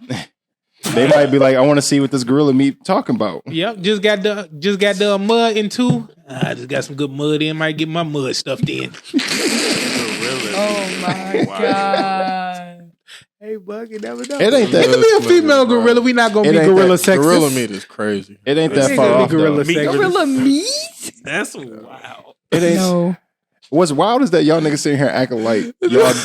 They might be like, I want to see what this gorilla meat talking about. Yep, just got the mud in too. I just got some good mud in. Might get my mud stuffed in. Oh my God. Hey, Bug, you never know. It ain't that. It could be a female gorilla. We not gonna It be ain't gorilla that. sexist. Gorilla meat is crazy. It ain't that It far gonna off. be gorilla Though. sexist. Gorilla meat? That's wild. It ain't. No. What's wild is that y'all niggas sitting here acting like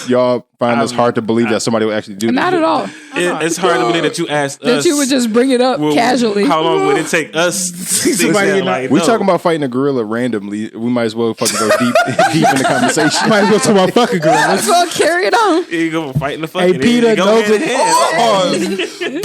y'all find this hard to believe that somebody will actually do this. Not at all. It's hard to believe that you asked us. That you would just bring it up well, casually. How long would it take us to see somebody that? Like, We no. talking about fighting a gorilla randomly. We might as well fucking go deep in the conversation. Might as well talk about fucking gorillas. Well, carry it on. Here you go fighting the fucking. Hey, Peter, go those hand in hand.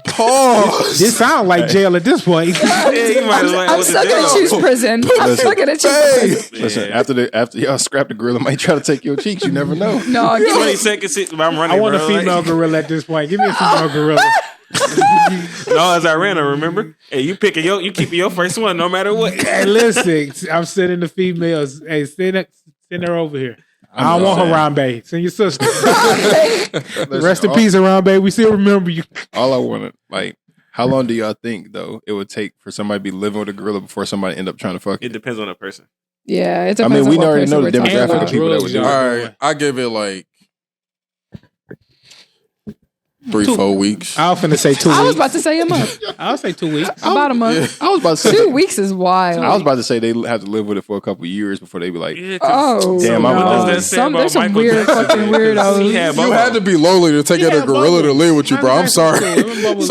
Pause. This sound like jail at this point. Yeah, you might as well. I'm stuck in a Chiefs prison. I'm stuck in a Chiefs prison. Listen, after y'all scrap the gorilla, might try to take your cheeks. You never know. No, give 20 me. seconds. I'm running. I want bro. a female Like, gorilla at this point. Give me a female gorilla. no, as I ran, I remember. Hey, you keeping your first one no matter what. Hey, listen, I'm sending the females. Hey, send her over here. I don't want saying. Harambe. Send your sister. Listen, Rest in peace, Harambe. We still remember you. All I wanted, like, how long do y'all think though it would take for somebody to be living with a gorilla before somebody end up trying to fuck? It depends on the person. Yeah, it I depends mean, on we what already person know we're the talking demographic about. of people that would do All it. right, I give it like 3-4 weeks. I was finna say 2 I was weeks. about to say a month. I'll say 2 weeks. About a month. I was about to say 2 weeks is wild. I was about to say they have to live with it for a couple of years before they be like, Yeah, Oh, Damn, I'm no. wrong. What does that say about There's some Michael weird Jackson? fucking weirdos. He had You had to be lonely to take out a gorilla to live with you, bro. I'm sorry. So it was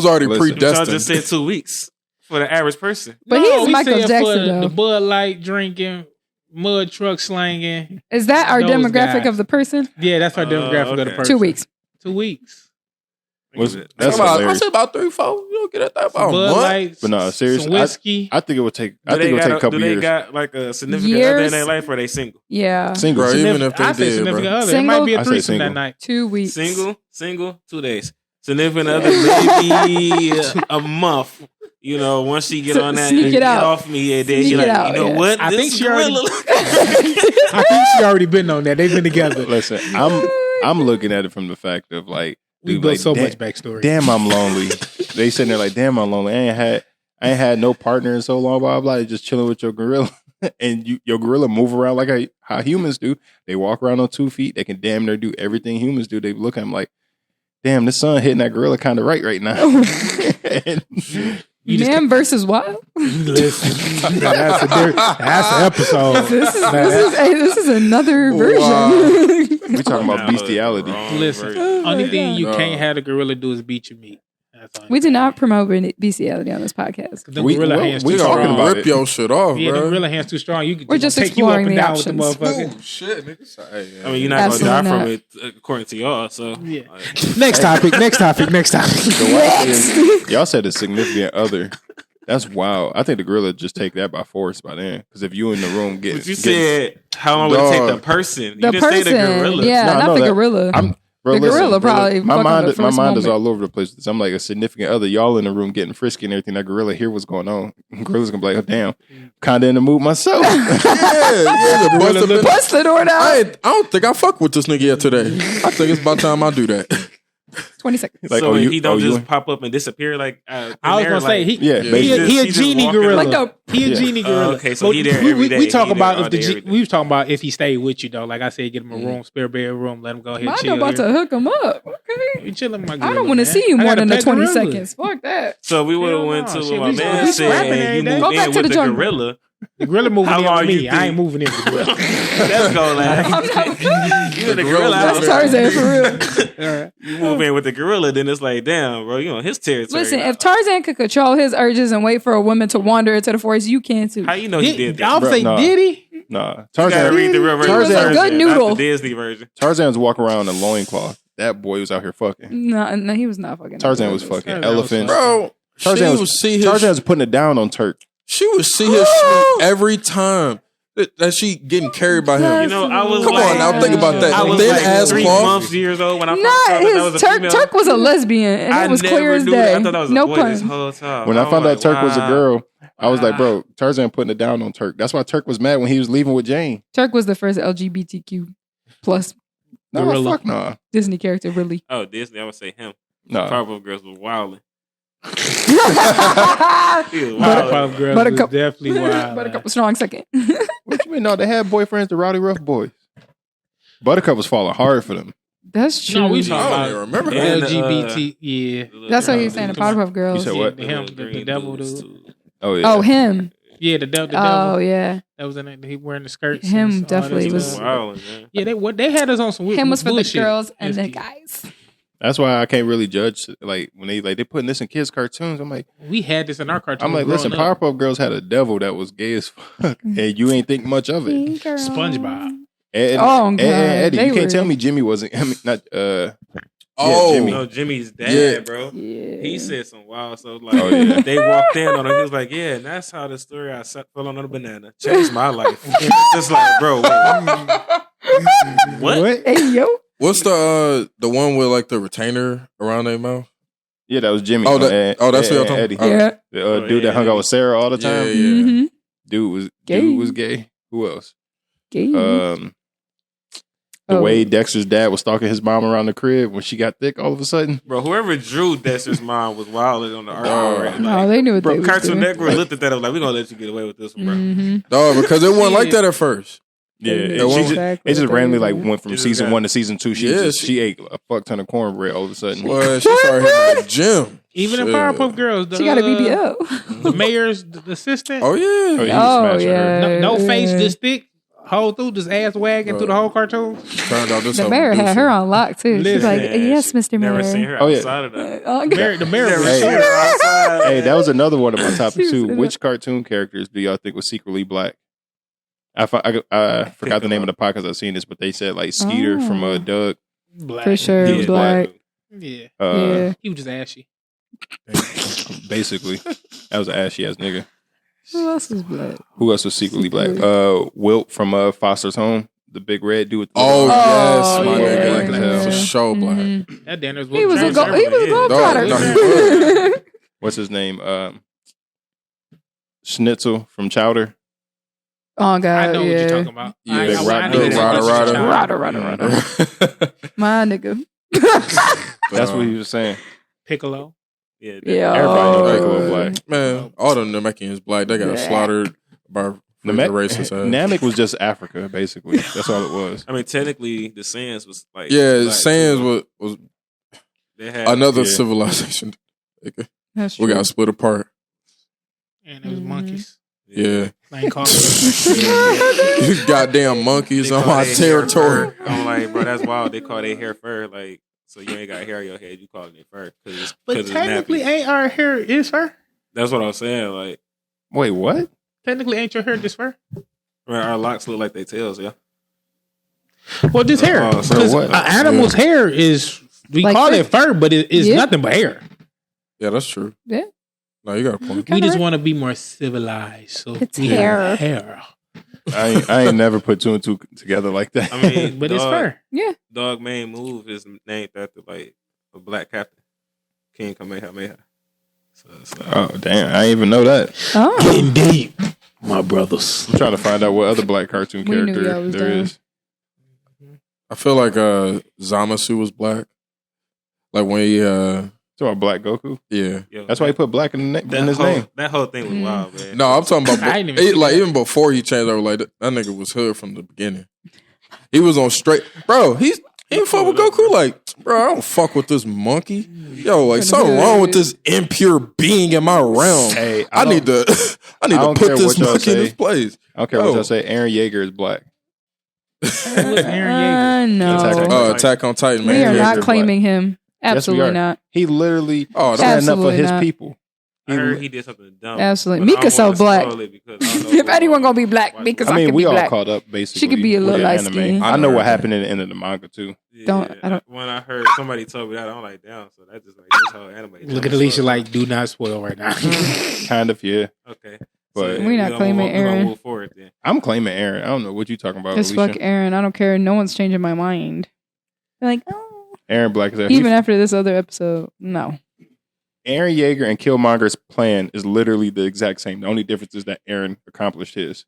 already Listen. Y'all predestined. just said 2 weeks for the average person. But he's we Michael saying Jackson, for though. The Bud Light drinking, mud truck slanging. Is that our Those demographic guys. of the person? Yeah, that's our demographic of the okay. person. 2 weeks. 2 weeks. that's I hilarious. said about 3-4. You don't get at that about a Bud month. Light, But no, seriously, some whiskey. I think it would take. I Do think it would take a couple do they years. got like a significant other Years? in their life, or they single? Yeah. Single. Bro, even if I they say did, significant bro. other. It Single? might be I a say threesome that single. night. 2 weeks. Single, 2 days. Significant other, maybe a month. You know, once she get on that, Sneak it get out. off me, and then Sneak you're it like, out, you know yeah. what? I This think she already- gorilla- I think she already been on that. They've been together. Listen, I'm looking at it from the fact of like, We dude, built like, so damn- much backstory. Damn, I'm lonely. They sitting there like, damn, I'm lonely. I ain't had no partner in so long. Blah blah. Blah. Just chilling with your gorilla, and your gorilla move around like how humans do. They walk around on 2 feet. They can damn near do everything humans do. They look at them like, damn, the sun hitting that gorilla kind of right now. And- Man versus wild? Listen, that's an episode. This is another version. Wow. we talking about bestiality. Listen, only thing you can't have the gorilla do is beat your meat. That's all. We do not promote bestiality on this podcast. The We- gorilla we- hands we too talking strong. about Rip it. your shit off, Yeah, the bro. gorilla hands too strong. You We're just take you up exploring and the down with the options. motherfucker. Oh shit, niggas. I mean, you're not gonna die Absolutely from it, according to y'all. So Yeah. like, Next topic. The wife is- y'all said a significant other. That's wild. I think the gorilla just take that by force by then. Because if you in the room getting, but you said how long would it take the person? You The didn't say the person. gorilla. Yeah, No, I not know the that. gorilla. Bro, The gorilla probably My fucking mind, the my first mind is moment. all over the place. I'm like a significant other. Y'all in the room getting frisky and everything. That gorilla hear what's going on. Gorilla's gonna be like, oh damn, kind of in the mood myself. yeah. Bust the door down. I don't think I fuck with this nigga yet today. I think it's about time I do that. 20 seconds. Like, So oh, you, he don't oh, you- just pop up and disappear like. I was gonna say he. Yeah, He basically. a He just genie walking gorilla. Like the- He a Yeah. genie gorilla. okay, so But he there we, every day. We talk He there about all if the day, every day. we was talking about if he stayed with you though. Like I said, get him a room, spare bedroom, let him go ahead. Mine chill about here. to hook him up. Okay. You chilling, my I gorilla, don't want to man. see you I more got a than the pet 20 gorilla. seconds. Fuck that. So we would have Hell went no. to Shit, what we my man scrapping said. every And you day. moved Go back in to with the the jungle. gorilla. The gorilla moving How in long with me. you I ain't think? moving in with the gorilla. Let's go, lad. You and the gorilla. That's Tarzan for real. You move in with the gorilla, then it's like, damn, bro, you on his territory. Listen, if Tarzan could control his urges and wait for a woman to wander into the forest, you can too. how you know he did I that? would say, no. did he? Nah, You gotta Tarzan. read the real version. He was a good noodle. Not the Disney version. Tarzan's walking around in a loincloth. That boy was out here fucking. No, he was not fucking. Tarzan was fucking Tarzan elephants. Bro, Tarzan was putting it down on Turk. She would see his shit every time that she getting carried by him. You know, I was Come like, on now, think about that. I was Thin like ass 3 cloth. months years old when I found Not out that his was a female. Turk was a lesbian, and I it was never clear as knew day. that. I thought that was No a boy this pun. whole time. When I found out Turk was a wow. girl, I was like, bro, Tarzan putting it down on Turk. That's why Turk was mad when he was leaving with Jane. Turk was the first LGBTQ plus No, Gorilla. fuck nah. Disney character, really. Oh, Disney, I would say him. Nah. Powerpuff Girls was wilding. Buttercup He was Powerpuff Girls Buttercup. was definitely wild. was strong second. What you mean? No, they had boyfriends, the Rowdy Rough Boys. Buttercup was falling hard for them. That's true. No, we I talking don't about even remember And, that. LGBT. Yeah. That's what he's saying. The Powerpuff Girls. You said what? Yeah, him, the devil dude. Oh yeah. Oh, him. Yeah, the devil. Oh, yeah. That was in it. He wearing the skirts. Him and all that definitely stuff. was- Wilding, man. Yeah, they had us on some weird Him was for the bullshit. girls and the Yes, guys. That's why I can't really judge. Like when they putting this in kids' cartoons, I'm like, We had this in our cartoon. I'm like, listen, Powerpuff Girls had a devil that was gay as fuck, and you ain't think much of it. SpongeBob. And, Oh, and God. Eddie, They you can't were- tell me Jimmy wasn't. I mean, not. Oh, Jimmy. No, Jimmy's dad, Yeah. bro. Yeah. He said some wild stuff. Like, Oh, yeah. they walked in on him. He was like, yeah, and that's how the story I fell on a banana. Changed my life. Just like, bro, wait. What? Hey, yo. what's the one with like the retainer around their mouth? Yeah, that was Jimmy. Oh, that's what y'all talking Eddie. about. Yeah. The dude that hung out with Sarah all the time. Yeah. Mm-hmm. Dude Gay. was gay. Who else? Gay. The Oh. way Dexter's dad was stalking his mom around the crib when she got thick all of a sudden. Bro, whoever drew Dexter's mom was wild on the art. No, they knew what they Bro, was Cartoon doing. Network looked at that and was like, we're going to let you get away with this one, bro. Mm-hmm. No, because it wasn't like that at first. Yeah, They it knew just, exactly it just what they randomly were like doing. went from It just season got- 1 to season 2. Yeah, She ate a fuck ton of cornbread all of a sudden. Well, she started hitting the gym. Even in Shit. Powerpuff Girls, She got a BBL. The mayor's the assistant. Oh yeah. Oh, he was Oh, smashing her. yeah. No face, just thick. Whole through, just ass wagging through the whole cartoon. Turned out this The something mayor had her different. on lock, too. She's Listen, like, yes, Mr. Mayor. Never seen her Oh, yeah. outside of that. Oh, The mayor Never was seen her outside. Hey, that was another one of my topics She was too. in Which cartoon characters do y'all think was secretly black? I forgot the name of the podcast I've seen this, but they said like Skeeter from Doug. black. For sure, Yeah, black. Yeah. Yeah. He was just ashy. Basically, that was an ashy ass nigga. Who else was black? Who else was secretly black? Wilt from Foster's Home, the big red dude. With the Oh, yes, my yeah. nigga. Black as hell. For sure black. Mhm. That damn near He was a James go- he Irvin. was a Yeah. globetrotter. No, he was. What's his name? Schnitzel from Chowder. Oh, God. I know what you're yeah. talking about. Yeah, I Big know- rock- I know big that much Rada, about Rada, Child. Rada. My nigga. That's what he was saying. Piccolo. Yeah, Yeah. Everybody know Oh. Piccolo black. Man, all the Namekians black. They got Yeah. slaughtered by the racist ass. Namek was just Africa, basically. That's all it was. I mean, technically, the Sands was like Yeah, black, Sands too. was They had another Yeah. civilization. That's We true. got split apart. And it was Mhm. monkeys. Yeah. I ain't called You goddamn They monkeys call on my their hair territory. fur. I'm like, bro, that's wild. They call their hair fur. Like, so you ain't got hair on your head. You calling it fur because But it's technically, nappy. ain't our hair is fur? That's what I'm saying. Like, Wait, what? Technically, ain't your hair just fur? right, our locks look like they tails. Yeah. Well, just hair. Oh, so Because what? an animal's hair is, we Like call fur. it fur, but it is Yeah. nothing but hair. Yeah, that's true. Yeah. No, you got a point. We just right. want to be more civilized. So It's we hair. have hair. I ain't never put two and two together like that. I mean, But it's fur. Yeah. Dog main move is named after like a black captain, King Kamehameha. So Oh damn! I didn't even know that. Oh. Getting deep, my brothers. I'm trying to find out what other black cartoon We knew character y'all was there down. is. I feel like Zamasu was black. Like when he So a black Goku. yeah. yo, That's why he put black in his name. That whole thing was Mm. wild, man. No, I'm talking about I ain't even see like that. even before he changed over. Like that nigga was hood from the beginning. He was on straight, bro. He ain't fuck with Goku. Like, bro, I don't fuck with this monkey. Yo, like something wrong with this impure being in my realm. Hey, I need to don't put care this what y'all monkey in say. his place. I don't care what Yo. y'all say. Aaron Yeager is black. No. Attack on Titan, man. We are Aaron not Yeager's claiming him. Yes, we Absolutely are. not. He literally Oh, standing up for Absolutely his not. people. I heard he did something dumb. Absolutely. but I Mika's don't so wanna black. spoil it because I don't know If anyone gonna be black, why- Mika's I mean, could we be all black. caught up basically. She could be a with little the light anime. skinned. I know what happened in the end of the manga too. Yeah, I don't- when I heard somebody told me that, I'm like, damn. So that's just like this whole anime. Look at Alisha like, do not spoil right now. Kind of, yeah. Okay, But- We not claiming Aaron. Move forward then. I'm claiming Aaron. I don't know what you talking about. Just Alicia. fuck Aaron. I don't care. No one's changing my mind. They're like, oh. Aaron Black is there. Even after this other episode, no. Aaron Yeager and Killmonger's plan is literally the exact same. The only difference is that Aaron accomplished his.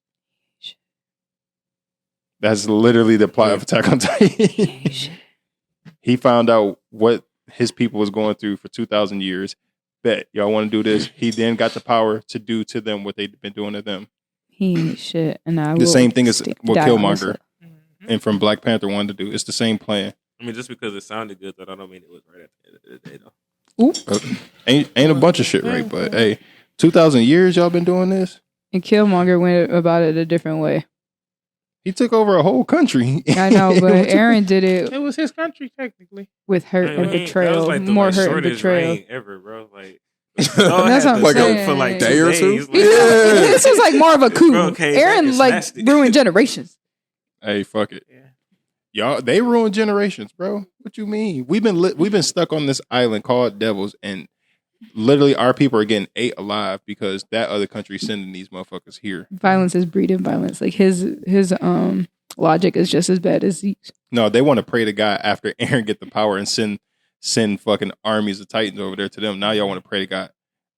That's literally the plot of Attack on Titan. He found out what his people was going through for 2,000 years. Bet y'all want to do this. He then got the power to do to them what they've been doing to them. He ain't shit. And I The will same thing as what die on Killmonger myself. and from Black Panther wanted to do. It's the same plan. I mean, just because it sounded good, that I don't mean it was right at the end of the day, though. Ain't a bunch of shit right, but hey, 2,000 years y'all been doing this? And Killmonger went about it a different way. He took over a whole country. I know, but Aaron did it It was his country, technically. with hurt Man, and that was betrayal. like the, More like, hurt and shortest betrayal. reign ever, bro. Like, That's what I'm Like a- saying. for like day or two? days. Like, This is like more of a coup. Bro, okay, Aaron it's like nasty. ruined generations. Hey, fuck it. Yeah. Y'all, they ruined generations, bro. What you mean? We've been stuck on this island called Devils, and literally our people are getting ate alive because that other country sending these motherfuckers here. Violence is breeding violence. Like his logic is just as bad as Zeke's. No, they want to pray to God after Aaron get the power and send fucking armies of Titans over there to them. Now y'all want to pray to God.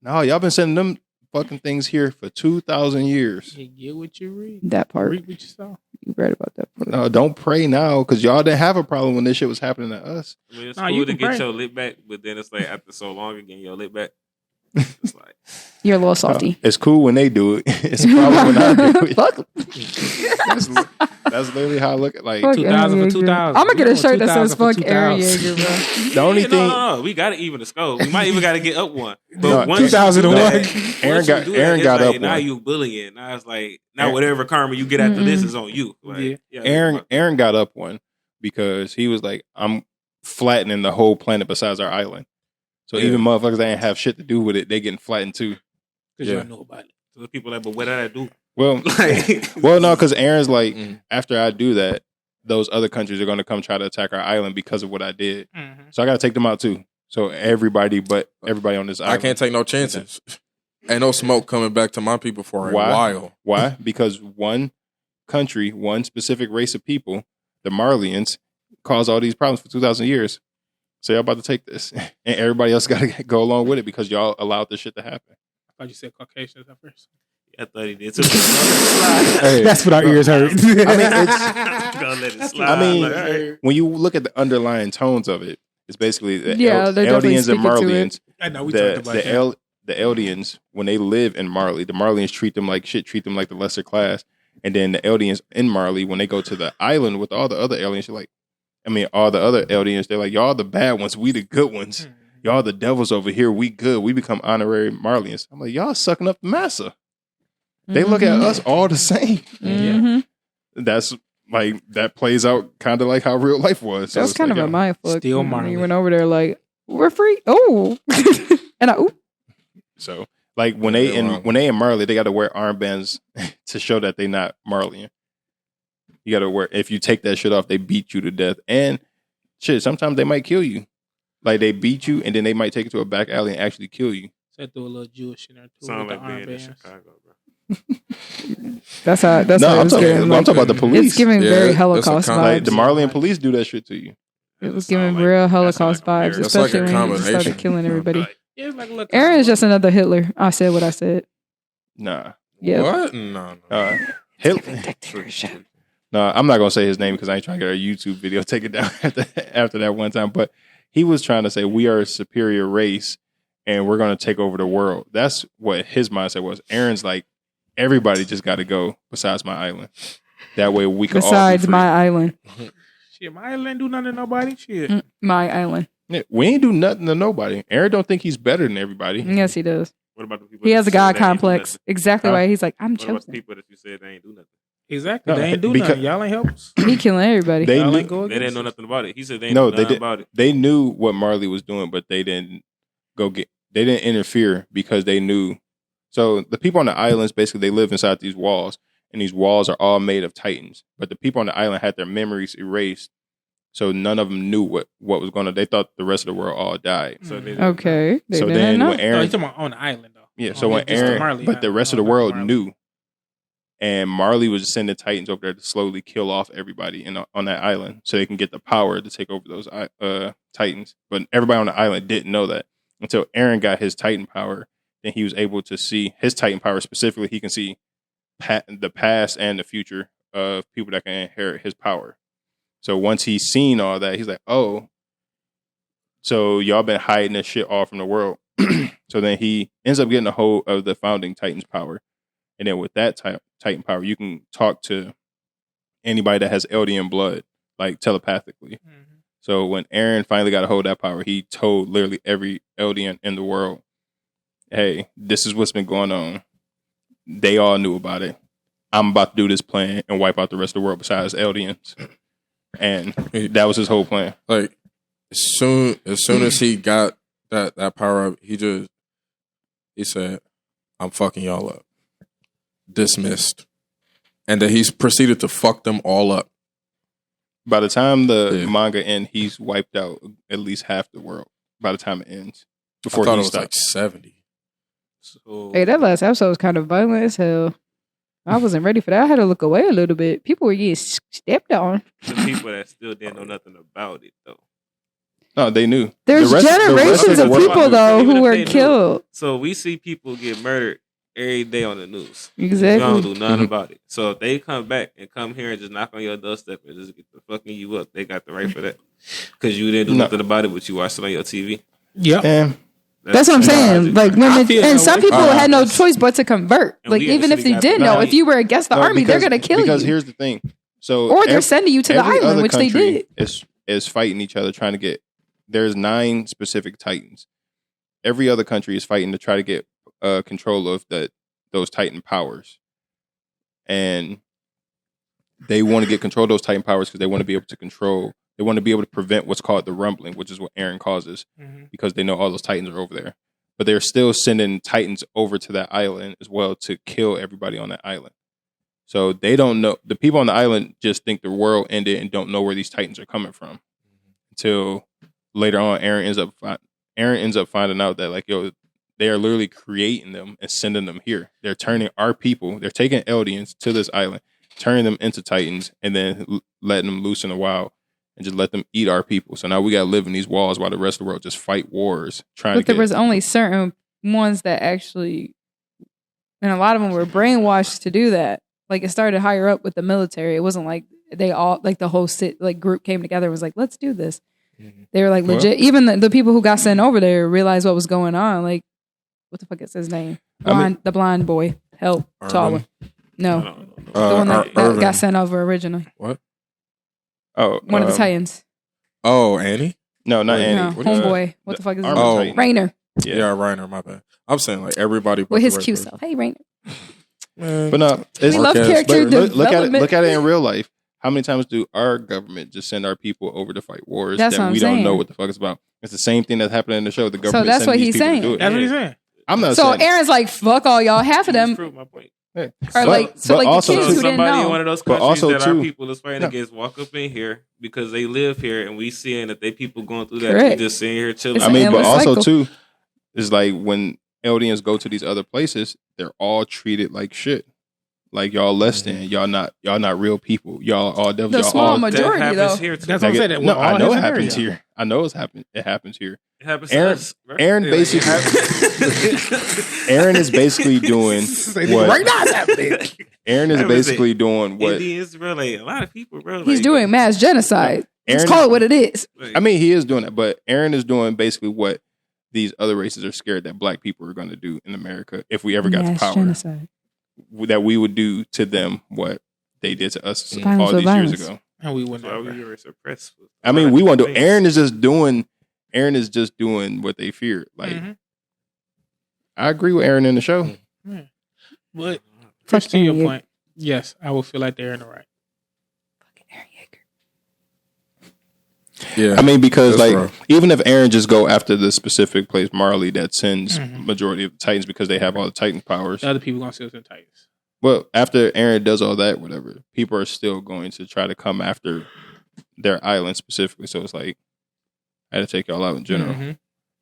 No, y'all been sending them fucking things here for 2,000 years. You get what you read. That part. Read what you saw. You read about that part. No, don't pray now because y'all didn't have a problem when this shit was happening to us. I mean, it's Nah, cool you to can get pray. your lit back, but then it's like after so long again, your lit back. It's like, You're a little salty. It's cool when they do it. It's a problem when I do it. Fuck. That's literally how I look at like. Fuck 2,000 Aaron for Yeager. 2,000. I'm gonna get a We shirt that want says 2,000 "Fuck for Aaron 2,000. Yeager," bro. The only yeah, thing. no, we got to even the score. We might even got to get up one. But No, once you do 2001. that- Aaron once you got- do Aaron it's got like, up Now one. you bullying. Now it's like Aaron- whatever karma you get after this Mm-mm. is on you. Like, Yeah. Aaron got up one because he was like, I'm flattening the whole planet besides our island. So Yeah. even motherfuckers that ain't have shit to do with it, they getting flattened too. Because Yeah. y'all know about it. So the people like, but what did I do? Well, Like, well, no, because Aaron's like, Mm. after I do that, those other countries are going to come try to attack our island because of what I did. Mm-hmm. So I got to take them out too. So everybody on this I island. can't take no chances. Ain't no smoke coming back to my people for a Why? while. Why? Because one country, one specific race of people, the Marlians, caused all these problems for 2,000 years. So y'all about to take this. And everybody else got to go along with it because y'all allowed this shit to happen. I thought you said Caucasians at first. I thought he did too. Slide. Hey, That's what our ears heard. I mean, it's, Gonna let it slide. I mean, like, all right. when you look at the underlying tones of it, it's basically the Yeah, they're definitely Eldians and speaking to Marlians. I know we The, talked about that. the Eldians, when they live in Marley, the Marlians treat them like shit, treat them like the lesser class. And then the Eldians in Marley, when they go to the island with all the other aliens, you're like, I mean, all the other Eldians, they're like, y'all the bad ones, we the good ones. Y'all the devils over here, we good. We become honorary Marlians. I'm like, y'all sucking up the massa. They look at us all the same. Mhm. That's like, that plays out kind of like how real life was. So That's it's kind like, of a mind fuck. Still when Marley. you went over there like, we're free. Oh, and I, ooh. So like when they Yeah, wrong. when they in Marley, they got to wear armbands to show that they not Marleyan. You got to wear, if you take that shit off, they beat you to death. And shit, sometimes they might kill you. Like they beat you and then they might take you to a back alley and actually kill you. So I threw a little Jewish in there too. Sound with like the being in armbands. Chicago, bro. That's how. That's No, how I'm it's talking, giving. I'm Like, talking about the police. it's giving Yeah, very that's a Holocaust con- like vibes. the Marleyan police do that shit to you. It was That giving sound like- real that Holocaust sound like vibes, America. That's like a especially when he just started combination. killing everybody. Yeah, it's like a little Aaron is just another Hitler. I said what I said. Nah. Yeah. What? No. Hitler. No, I'm not gonna say his name because I ain't trying to get our YouTube video taken down after that one time. But he was trying to say we are a superior race and we're gonna take over the world. That's what his mindset was. Aaron's like, everybody just got to go besides my island. That way we can Besides all be free. my island, Shit, my island ain't do nothing to nobody. Shit. my island. Yeah, we ain't do nothing to nobody. Aaron don't think he's better than everybody. Yes, he does. What about the people? He that has a you said God they ain't do complex. nothing? Exactly Huh? why he's like, I'm What about the chosen. people that you said they ain't do nothing? Exactly. No, they ain't do because- nothing. Y'all ain't help us. He killing everybody. They Y'all knew, ain't go They didn't know against us. nothing about it. He said they ain't No, know they nothing did- about it. they knew what Marley was doing, but they didn't go get. they didn't interfere because they knew. So the people on the islands, basically, they live inside these walls, and these walls are all made of Titans. But the people on the island had their memories erased, so none of them knew what was going to. They thought the rest of the world all died. So they Okay. They So didn't then know. when Aaron, you're talking about on the island, though. yeah, so when just Aaron, Marley but the Island. rest of Oh, the not world Marley. knew, and Marley was sending Titans over there to slowly kill off everybody on that island, so they can get the power to take over those Titans. But everybody on the island didn't know that until Aaron got his Titan power. Then he was able to see his Titan power specifically. He can see the past and the future of people that can inherit his power. So once he's seen all that, he's like, "Oh, so y'all been hiding this shit all from the world." So then he ends up getting a hold of the founding Titan's power. And then with that Titan power, you can talk to anybody that has Eldian blood, like telepathically. Mhm. So when Aaron finally got a hold of that power, he told literally every Eldian in the world, "Hey, this is what's been going on." They all knew about it. I'm about to do this plan and wipe out the rest of the world besides Eldians. And that was his whole plan. Like as soon as he got that power up, he said, "I'm fucking y'all up." Dismissed. And then he's proceeded to fuck them all up. By the time the manga ends, he's wiped out at least half the world. By the time it ends, before I thought he it was stopped. like 70. So, Hey, that last episode was kind of violent as hell. I wasn't ready for that. I had to look away a little bit. People were getting stepped on. the people that still didn't know nothing about it though. No, they knew. There's The rest generations the of world people knew. though Even who if were they knew. killed. So we see people get murdered every day on the news. We Exactly. don't do nothing Mhm. about it. So if they come back and come here and just knock on your doorstep and just get the fucking you up, they got the right for that. Because you didn't do nothing about it, but you watched it on your TV. Yep. And That's what I'm saying. Like women, feel and that some way. people had no choice but to convert. And Like we even if actually they got did the know, right- if you were against the no, army, they're because- gonna kill Because you, here's the thing. So or they're sending you to the every island, other which they country did. is fighting each other, trying to get. There's 9 specific Titans. Every other country is fighting to try to get control of those Titan powers, and they want to get control of those Titan powers because they want to be able to control. They want to be able to prevent what's called the rumbling, which is what Aaron causes, Mhm. because they know all those Titans are over there. But they're still sending Titans over to that island as well to kill everybody on that island. So they don't know. The people on the island just think the world ended and don't know where these Titans are coming from. Until later on, Aaron ends up finding out that like, yo, they are literally creating them and sending them here. They're turning our people. They're taking Eldians to this island, turning them into Titans, and then letting them loose in the wild and just let them eat our people. So now we got to live in these walls while the rest of the world just fight wars trying But to there get. was only certain ones that actually, and a lot of them were brainwashed to do that. Like it started higher up with the military. It wasn't like they all like the whole group came together and was like, let's do this. They were like legit. Even the people who got sent over there realized what was going on. Like, what the fuck is his name? The blind boy. Hell, tall one. No, the one that got sent over originally. What? Oh, one of the Titans. Oh, Annie? No, not Annie. No, homeboy. What the fuck is his Armor name? Titan. Rainer. Yeah, Reiner, my bad. I'm saying like everybody but With the his right cute person. self. Hey, Rainer. Man. But no, We love Marquez, character but development. look at it in real life. How many times do our government just send our people over to fight wars That's that what I'm we don't know saying. what the fuck it's about? It's the same thing that's happening in the show. The government that's sending what these he's people to saying. do it. That's what he's saying. I'm not So saying Aaron's like, fuck all y'all. Half of Just them prove my point. are But- like, so but like also the kids too- who didn't Somebody in know. one of those But countries also that our too- people is fighting No. against walk up in here because they live here and we seeing that they people going through that. Correct. We just sitting here chilling. It's I an mean, but endless also cycle. too, is like when Eldians go to these other places, they're all treated like shit. Like y'all less than y'all not real people. Y'all all devils. The Y'all small all majority, that happens though. here too. That's what I'm saying. That no, all I know his it happens scenario. here. I know it happens here. It happens Aaron- to us. Aaron basically- Aaron is basically doing what Right now, it's happening. Aaron is That was basically doing what Indians, bro, like a lot of people, bro. He's like, doing mass genocide. Just Aaron- call it what it is. like, I mean, he is doing that, but Aaron is doing basically what these other races are scared that black people are going to do in America if we ever got to Mass power. genocide. That we would do to them what they did to us Violence all with these violence. years ago. And we wouldn't that's why ever. we were suppressed. with I a mean, lot we of want to. things. Aaron is just doing what they fear. Like Mhm. I agree with Aaron in the show. But Fuck to your Aaron Yeager. point, yes, I will feel like they're in the right. Fucking Aaron Yeager. Yeah, I mean, because that's like rough. even if Aaron just go after the specific place Marley that sends majority of the Titans because they have all the Titan powers. The other people gonna still send Titans. Well, after Aaron does all that, whatever, people are still going to try to come after their island specifically. So it's like I had to take y'all out in general. Mm-hmm.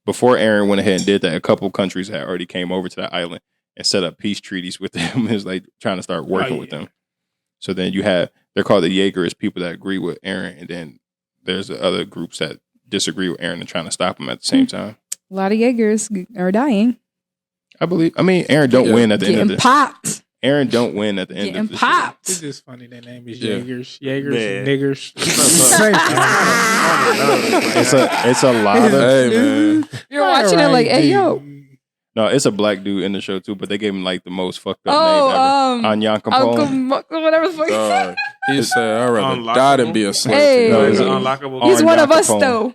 Before Aaron went ahead and did that, a couple countries had already came over to that island and set up peace treaties with them. It's like trying to start working with them. So then they're called the Jaegers, people that agree with Aaron, and then there's the other groups that disagree with Aaron and trying to stop him at the same time. A lot of Jaegers are dying. Aaron don't win at the end of Getting the popped. Aaron don't win at the end Getting of the popped. It's just funny. Their name is Yeah. Jaegers. Jaegers Man. and niggers. It's a lot of Hey man, You're watching it like, hey, yo. no, it's a black dude in the show too, but they gave him like the most fucked up Oh, name ever. Anyan Uncle Capone. whatever the fuck. dog. He said, "I'd rather Unlockable. die than be a slave." Hey. No, It's it's an a- unlockable. He's Anyan one of us, Capone. though.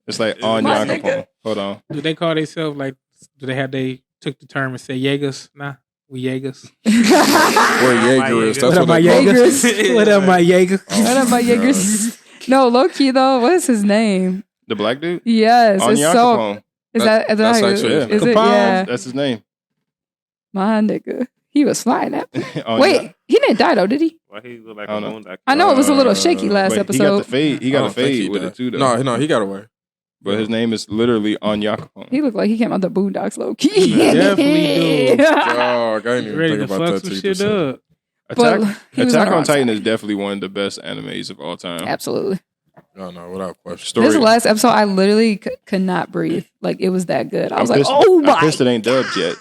It's like My Anyan nigga. Capone. Hold on. Do they call themselves like? Do they took the term and say Jaegers? Nah, we Jaegers. We're Jaegers. That's What what up, my they call it. Jaegers? What up, my Jaegers? What up, my Jaegers? No, low key though. What is his name? The black dude? Yes, it's Anyan so. Capone. Is that That's how actually is his it? name. Yeah, That's his name. my nigga. He was flying that. Anyan- Wait, he didn't die though, did he? Why he look like I a don't know. boondock? I know it was a little shaky last Wait, episode. He got the fade. He I got don't a think fade he with died. it too, though. No, he got away. But his name is literally Anyan Capone. He looked like he came out the Boondocks low key. He definitely do. Dog, I didn't even Ready think to about fuck that some till you shit just said it. up. But he was Attack our on own Titan side. is definitely one of the best animes of all time. Absolutely. No, without question. Story. This last episode, I literally could not breathe. Like it was that good. I was like, pissed- oh I'm my. pissed it ain't dubbed yet.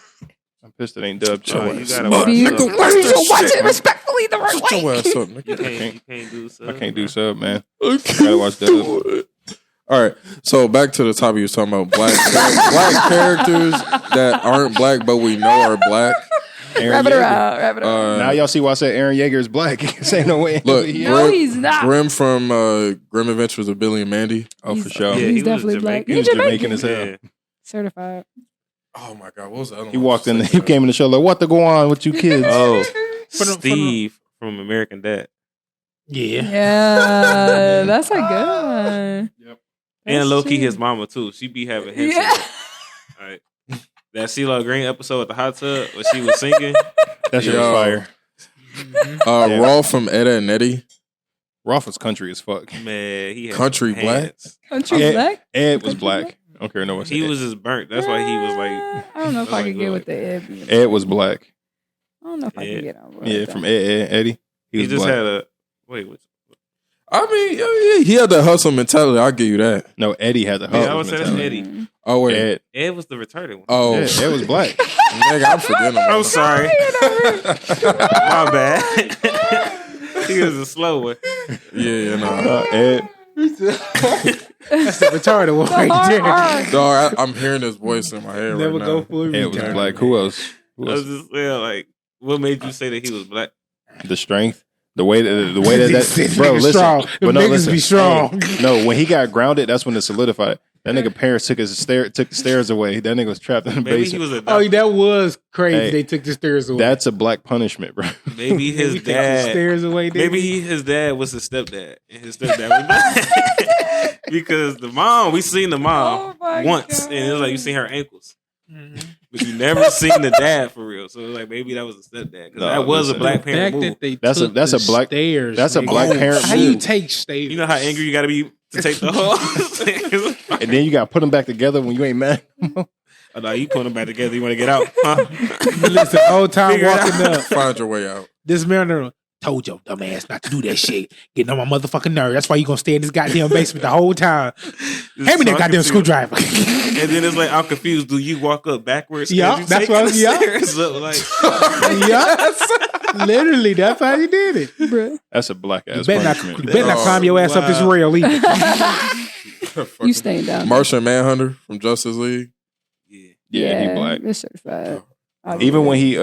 I'm pissed it ain't dubbed yet. Oh, you gotta Smoke. watch You, it. you watch it respectfully the right Shut your way. ass up, You nigga. can't do so. I can't do sub, man. I Gotta watch dub. All right, so back to the topic you was talking about black characters that aren't black but we know are black. Aaron Wrap it Yeager. around. Wrap it around. Now y'all see why I said Aaron Yeager is black. Say no way. Look, No, he's not. Grim from Grim Adventures of Billy and Mandy. Oh, for He's- sure. Yeah, He's he was definitely Jamaican. black. He He's was Jamaican Jamaican. as hell. Yeah. Certified. Oh my god, what was the other one? He walked in. He came in the show like, "What to go on with you kids?" Oh, For the- Steve from American Dad. Yeah. Yeah, that's a good one. And That's low key true. his mama too. She be having hints. Yeah. All right. That CeeLo Green episode with the hot tub where she was singing. That shit was Yo. fire. Yeah. Raw from Ed and Eddie. Rolf was country as fuck. Man, he had Country hands. Country Ed, black. Ed was Country black. black? I don't care no one said He Ed. was just burnt. That's why he was like. I don't know if that's I why could he get was with the Ed. being- Ed was black. I don't know if I Yeah. can get on. Yeah, from Ed, Eddie. He was just black. had a wait. What's, I mean, yeah, he had that hustle mentality. I'll give you that. No, Eddie had the Yeah, I hustle would say that's mentality. Eddie. Oh wait, Ed, Ed was the retarded one. oh, yeah, Ed was black. nigga, I'm forgetting about I'm that. sorry. My bad. He was a slow one. Yeah, no, Ed, That's the retarded one right there. dog, I'm hearing his voice in my head Never right go now. for a Ed was retard. black. Who else? Who I else? was just saying, like, what made you say that he was black? The strength, the way that bro, Niggas listen, strong. but Them niggas be strong. Hey, no, when he got grounded, that's when it solidified. That nigga parents took the stairs away. That nigga was trapped in the Maybe he basement. was a Oh, that was crazy. Hey, They took the stairs away. That's a black punishment, bro. maybe his They took the dad. stairs away. Maybe his dad was his stepdad, and his stepdad was black. Because the mom, we seen the mom Oh my once, God. and it was like you seen her ankles, Mm-hmm. but you never seen the dad for real. So it was like maybe that was a stepdad because No, that was listen. a black The parent fact move. that they That's a- took that's the a black- stairs. that's a nigga. black parent How you move. take stairs? You know how angry you got to be to take the whole. And then you got to put them back together when you ain't mad. Oh, no, you putting them back together. You want to get out? Huh? Listen, whole time Figure it walking out. up, Find your way out. this man told your dumb ass not to do that shit. Getting on my motherfucking nerve. That's why you gonna stay in this goddamn basement the whole time. Hand me that goddamn screwdriver. And then it's like I'm confused. Do you walk up backwards? Yeah, as you that's taking what- the yeah. stairs up, like yeah, literally, that's how you did it. Bruh. That's a black You ass better not, punishment. you better not Oh, climb your ass up this wow. rail either. You staying down. Martian Manhunter from Justice League. yeah. Yeah, he black. It's certified. Even when he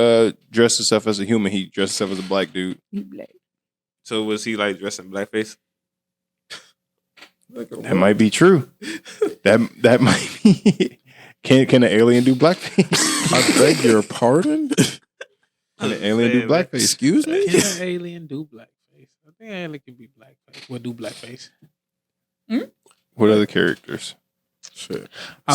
dressed himself as a human, he dressed himself as a black dude. he black. So was he like dressed in blackface? That might be true. That might be. Can an alien do blackface? I beg your pardon. Can an alien do blackface? Excuse me. Can an alien do blackface? I think an alien can be blackface. What do blackface? What other characters? Shit. I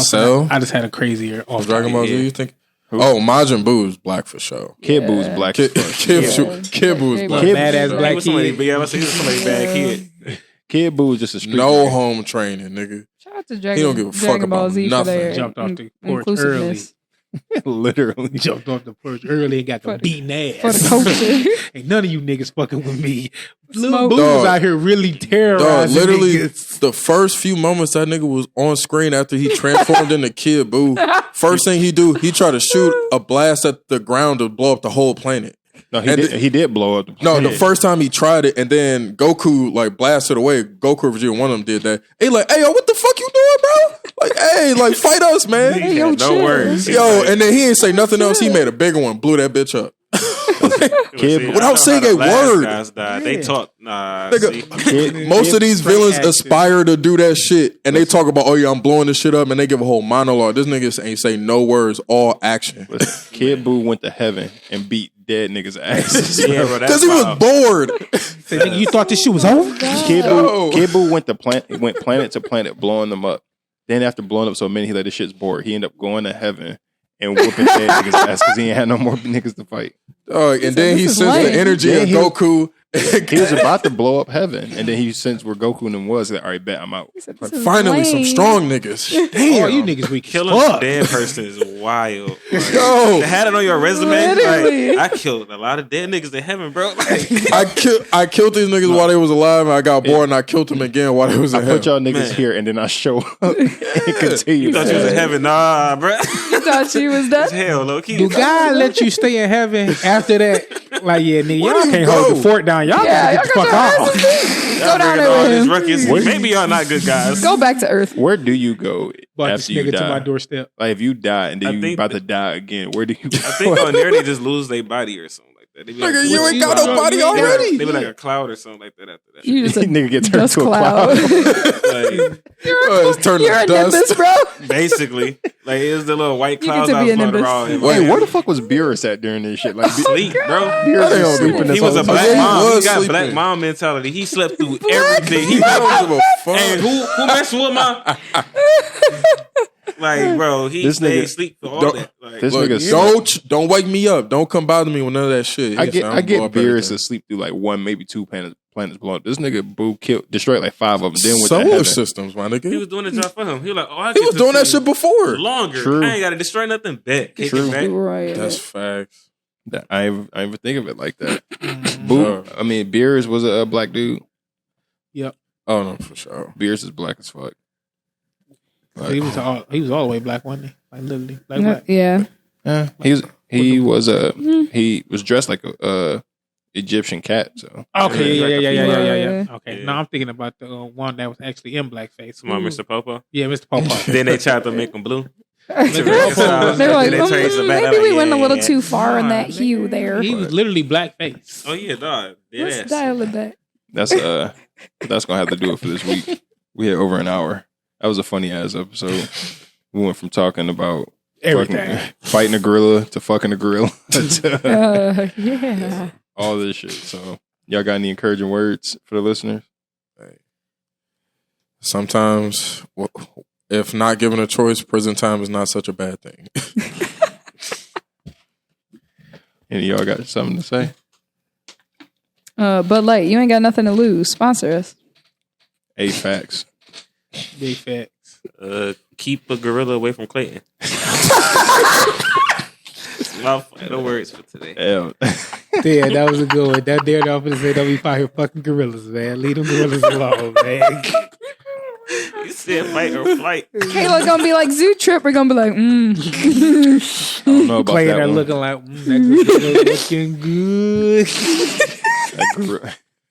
just had a crazier off Dragon Ball Z, Yeah. you think? Oh, Majin Buu is black for sure. Kid Boo's black. Kid Buu is black. Badass He black was somebody, kid. but yeah, I was somebody bad kid. Kid Boo is just a street. No nigga. home training, nigga. Shout out to He don't give a fuck Dragon Ball about Z nothing. for their Jumped off the porch inclusiveness. Literally. Jumped off the porch early and got the beating For the ass. culture. Ain't none of you niggas fucking with me. Lil Smoke. Boo was Dog. out here really terrorizing Literally, niggas. the first few moments that nigga was on screen after he transformed into Kid Buu, first thing he do, he tried to shoot a blast at the ground to blow up the whole planet. No, And he did blow up. No, the first time he tried it, and then Goku like blasted away. Goku or Vegeta, one of them did that. He like, hey yo, what the fuck you doing, bro? Like, hey, like fight us, man. Hey, yo, No chill. words. Yo, and then he ain't say nothing else. He made a bigger one, blew that bitch up. Kid, without saying a word. Guys died. They talk. Nah, Nigga, Kid, most of these villains action. aspire to do that shit, and they talk about, oh yeah, I'm blowing this shit up, and they give a whole monologue. This nigga ain't say no words, all action. Kid Boo went to heaven and beat dead niggas' asses. Yeah, bro, Because he was bored. Say, nigga, you thought this shit was over? Kid Boo went planet to planet, blowing them up. Then after blowing up so many, he like, this shit's bored. He ended up going to heaven and whooping dead niggas' ass because he ain't had no more niggas to fight. And then he this is sends the lame. energy Yeah, of he- Goku. He was about to blow up heaven, and then he sensed where Goku and them was. Like, all right, bet I'm out. He said, Like, "This is finally, some lame." strong niggas. Oh, Damn. you niggas weak as killing a fuck. dead person is wild. Like, Yo. to have it on your resume, Literally. like, I killed a lot of dead niggas in heaven, bro. Like, I killed these niggas while they was alive, and I got bored, and I killed them again while they was I in put heaven. y'all niggas Man. here, and then I show up and continue. you thought you was in heaven, nah, bro. You thought she was It's done? hell, low key. Do God let you stay in heaven after that? Like, yeah, nigga, Where y'all do you can't go? hold the fort down. Y'all Yeah, gotta get the y'all fuck got your off. asses beat. Go Y'all down bringing all there this with him. ruckus. Maybe y'all not good guys. Go back to Earth. Where do you go Brought this after you nigga to my die? doorstep. Like if you die and I then you think about to die again, where do you go? I think on there they just lose their body or something like that. They be like, Nigga, you what ain't got about? no body They already. be like a cloud or something like that after that. You just a Nigga get turned dust to a cloud. Like, It's turned You're to a dust. nimbus, bro. basically, like it was the little white You clouds get to I be was a floating nimbus. around. Wait, where the fuck was Beerus at during this shit? Like Sleep, bro. Beerus They don't was give sleeping. a- this He was whole a black time. mom. He was got sleeping. black mom mentality. He slept through everything. He I don't give a fuck. and who messing with my like, bro? He This stayed nigga- asleep for all Don't- that. Like, This Look, nigga don't wake me up. Don't come bother me with none of that shit. I He get said, I I'm get blow up Beerus everything. to sleep through like one, maybe two planets blown up. This nigga Boo destroyed like 5 of them. Then went to Solar heaven. systems, my he nigga. was doing the job for him. He was like, oh, I He get was to doing that see shit before. longer. True. I ain't got to destroy nothing. Bet, kick True. it back. Right. That's facts. I ain't even think of it like that. Sure. Boo. I mean, Beerus was a black dude. Oh no, for sure. Beerus is black as fuck. He was all the way black, wasn't he? Like literally, like black. Yeah. Yeah, he was dressed like a Egyptian cat. So Okay, Yeah, yeah. Okay, Yeah. no, I'm thinking about the one that was actually in blackface. Come on, Mr. Popo. Yeah, Mr. Popo. Then they tried to make him blue. They're reconcile. like, They changed the back. maybe we Like, went a yeah, little yeah. too far in that Nah, hue nigga, there. He was literally blackface. Oh yeah, dog. Dead Let's ass. dial it back. that's gonna have to do it for this week. We had over an hour. That was a funny ass episode. We went from talking about Everything. fighting a gorilla to fucking a gorilla to Yeah. all this shit. So y'all got any encouraging words for the listeners? Sometimes, if not given a choice, prison time is not such a bad thing. Any of y'all got something to say? Bud Light, you ain't got nothing to lose. Sponsor us. Hey, facts. Big facts. Keep a gorilla away from Clayton. My final words for today. Yeah. Yeah, that was a good one. That dared off to say don't be out here fucking gorillas, man. Leave them gorillas alone, man. You said fight or flight. Kayla's gonna be like Zoo Trip. We're gonna be like, I don't know about Clay that there one. looking like that gorilla looking good.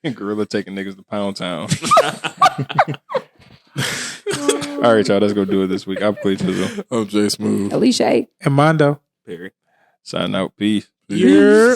That gorilla taking niggas to Pound Town. All right, y'all. Let's go do it this week. I'm Clay Chisel. I'm Jay Smooth. Alicia. Amondo. Perry. Sign out. Peace. Yeah.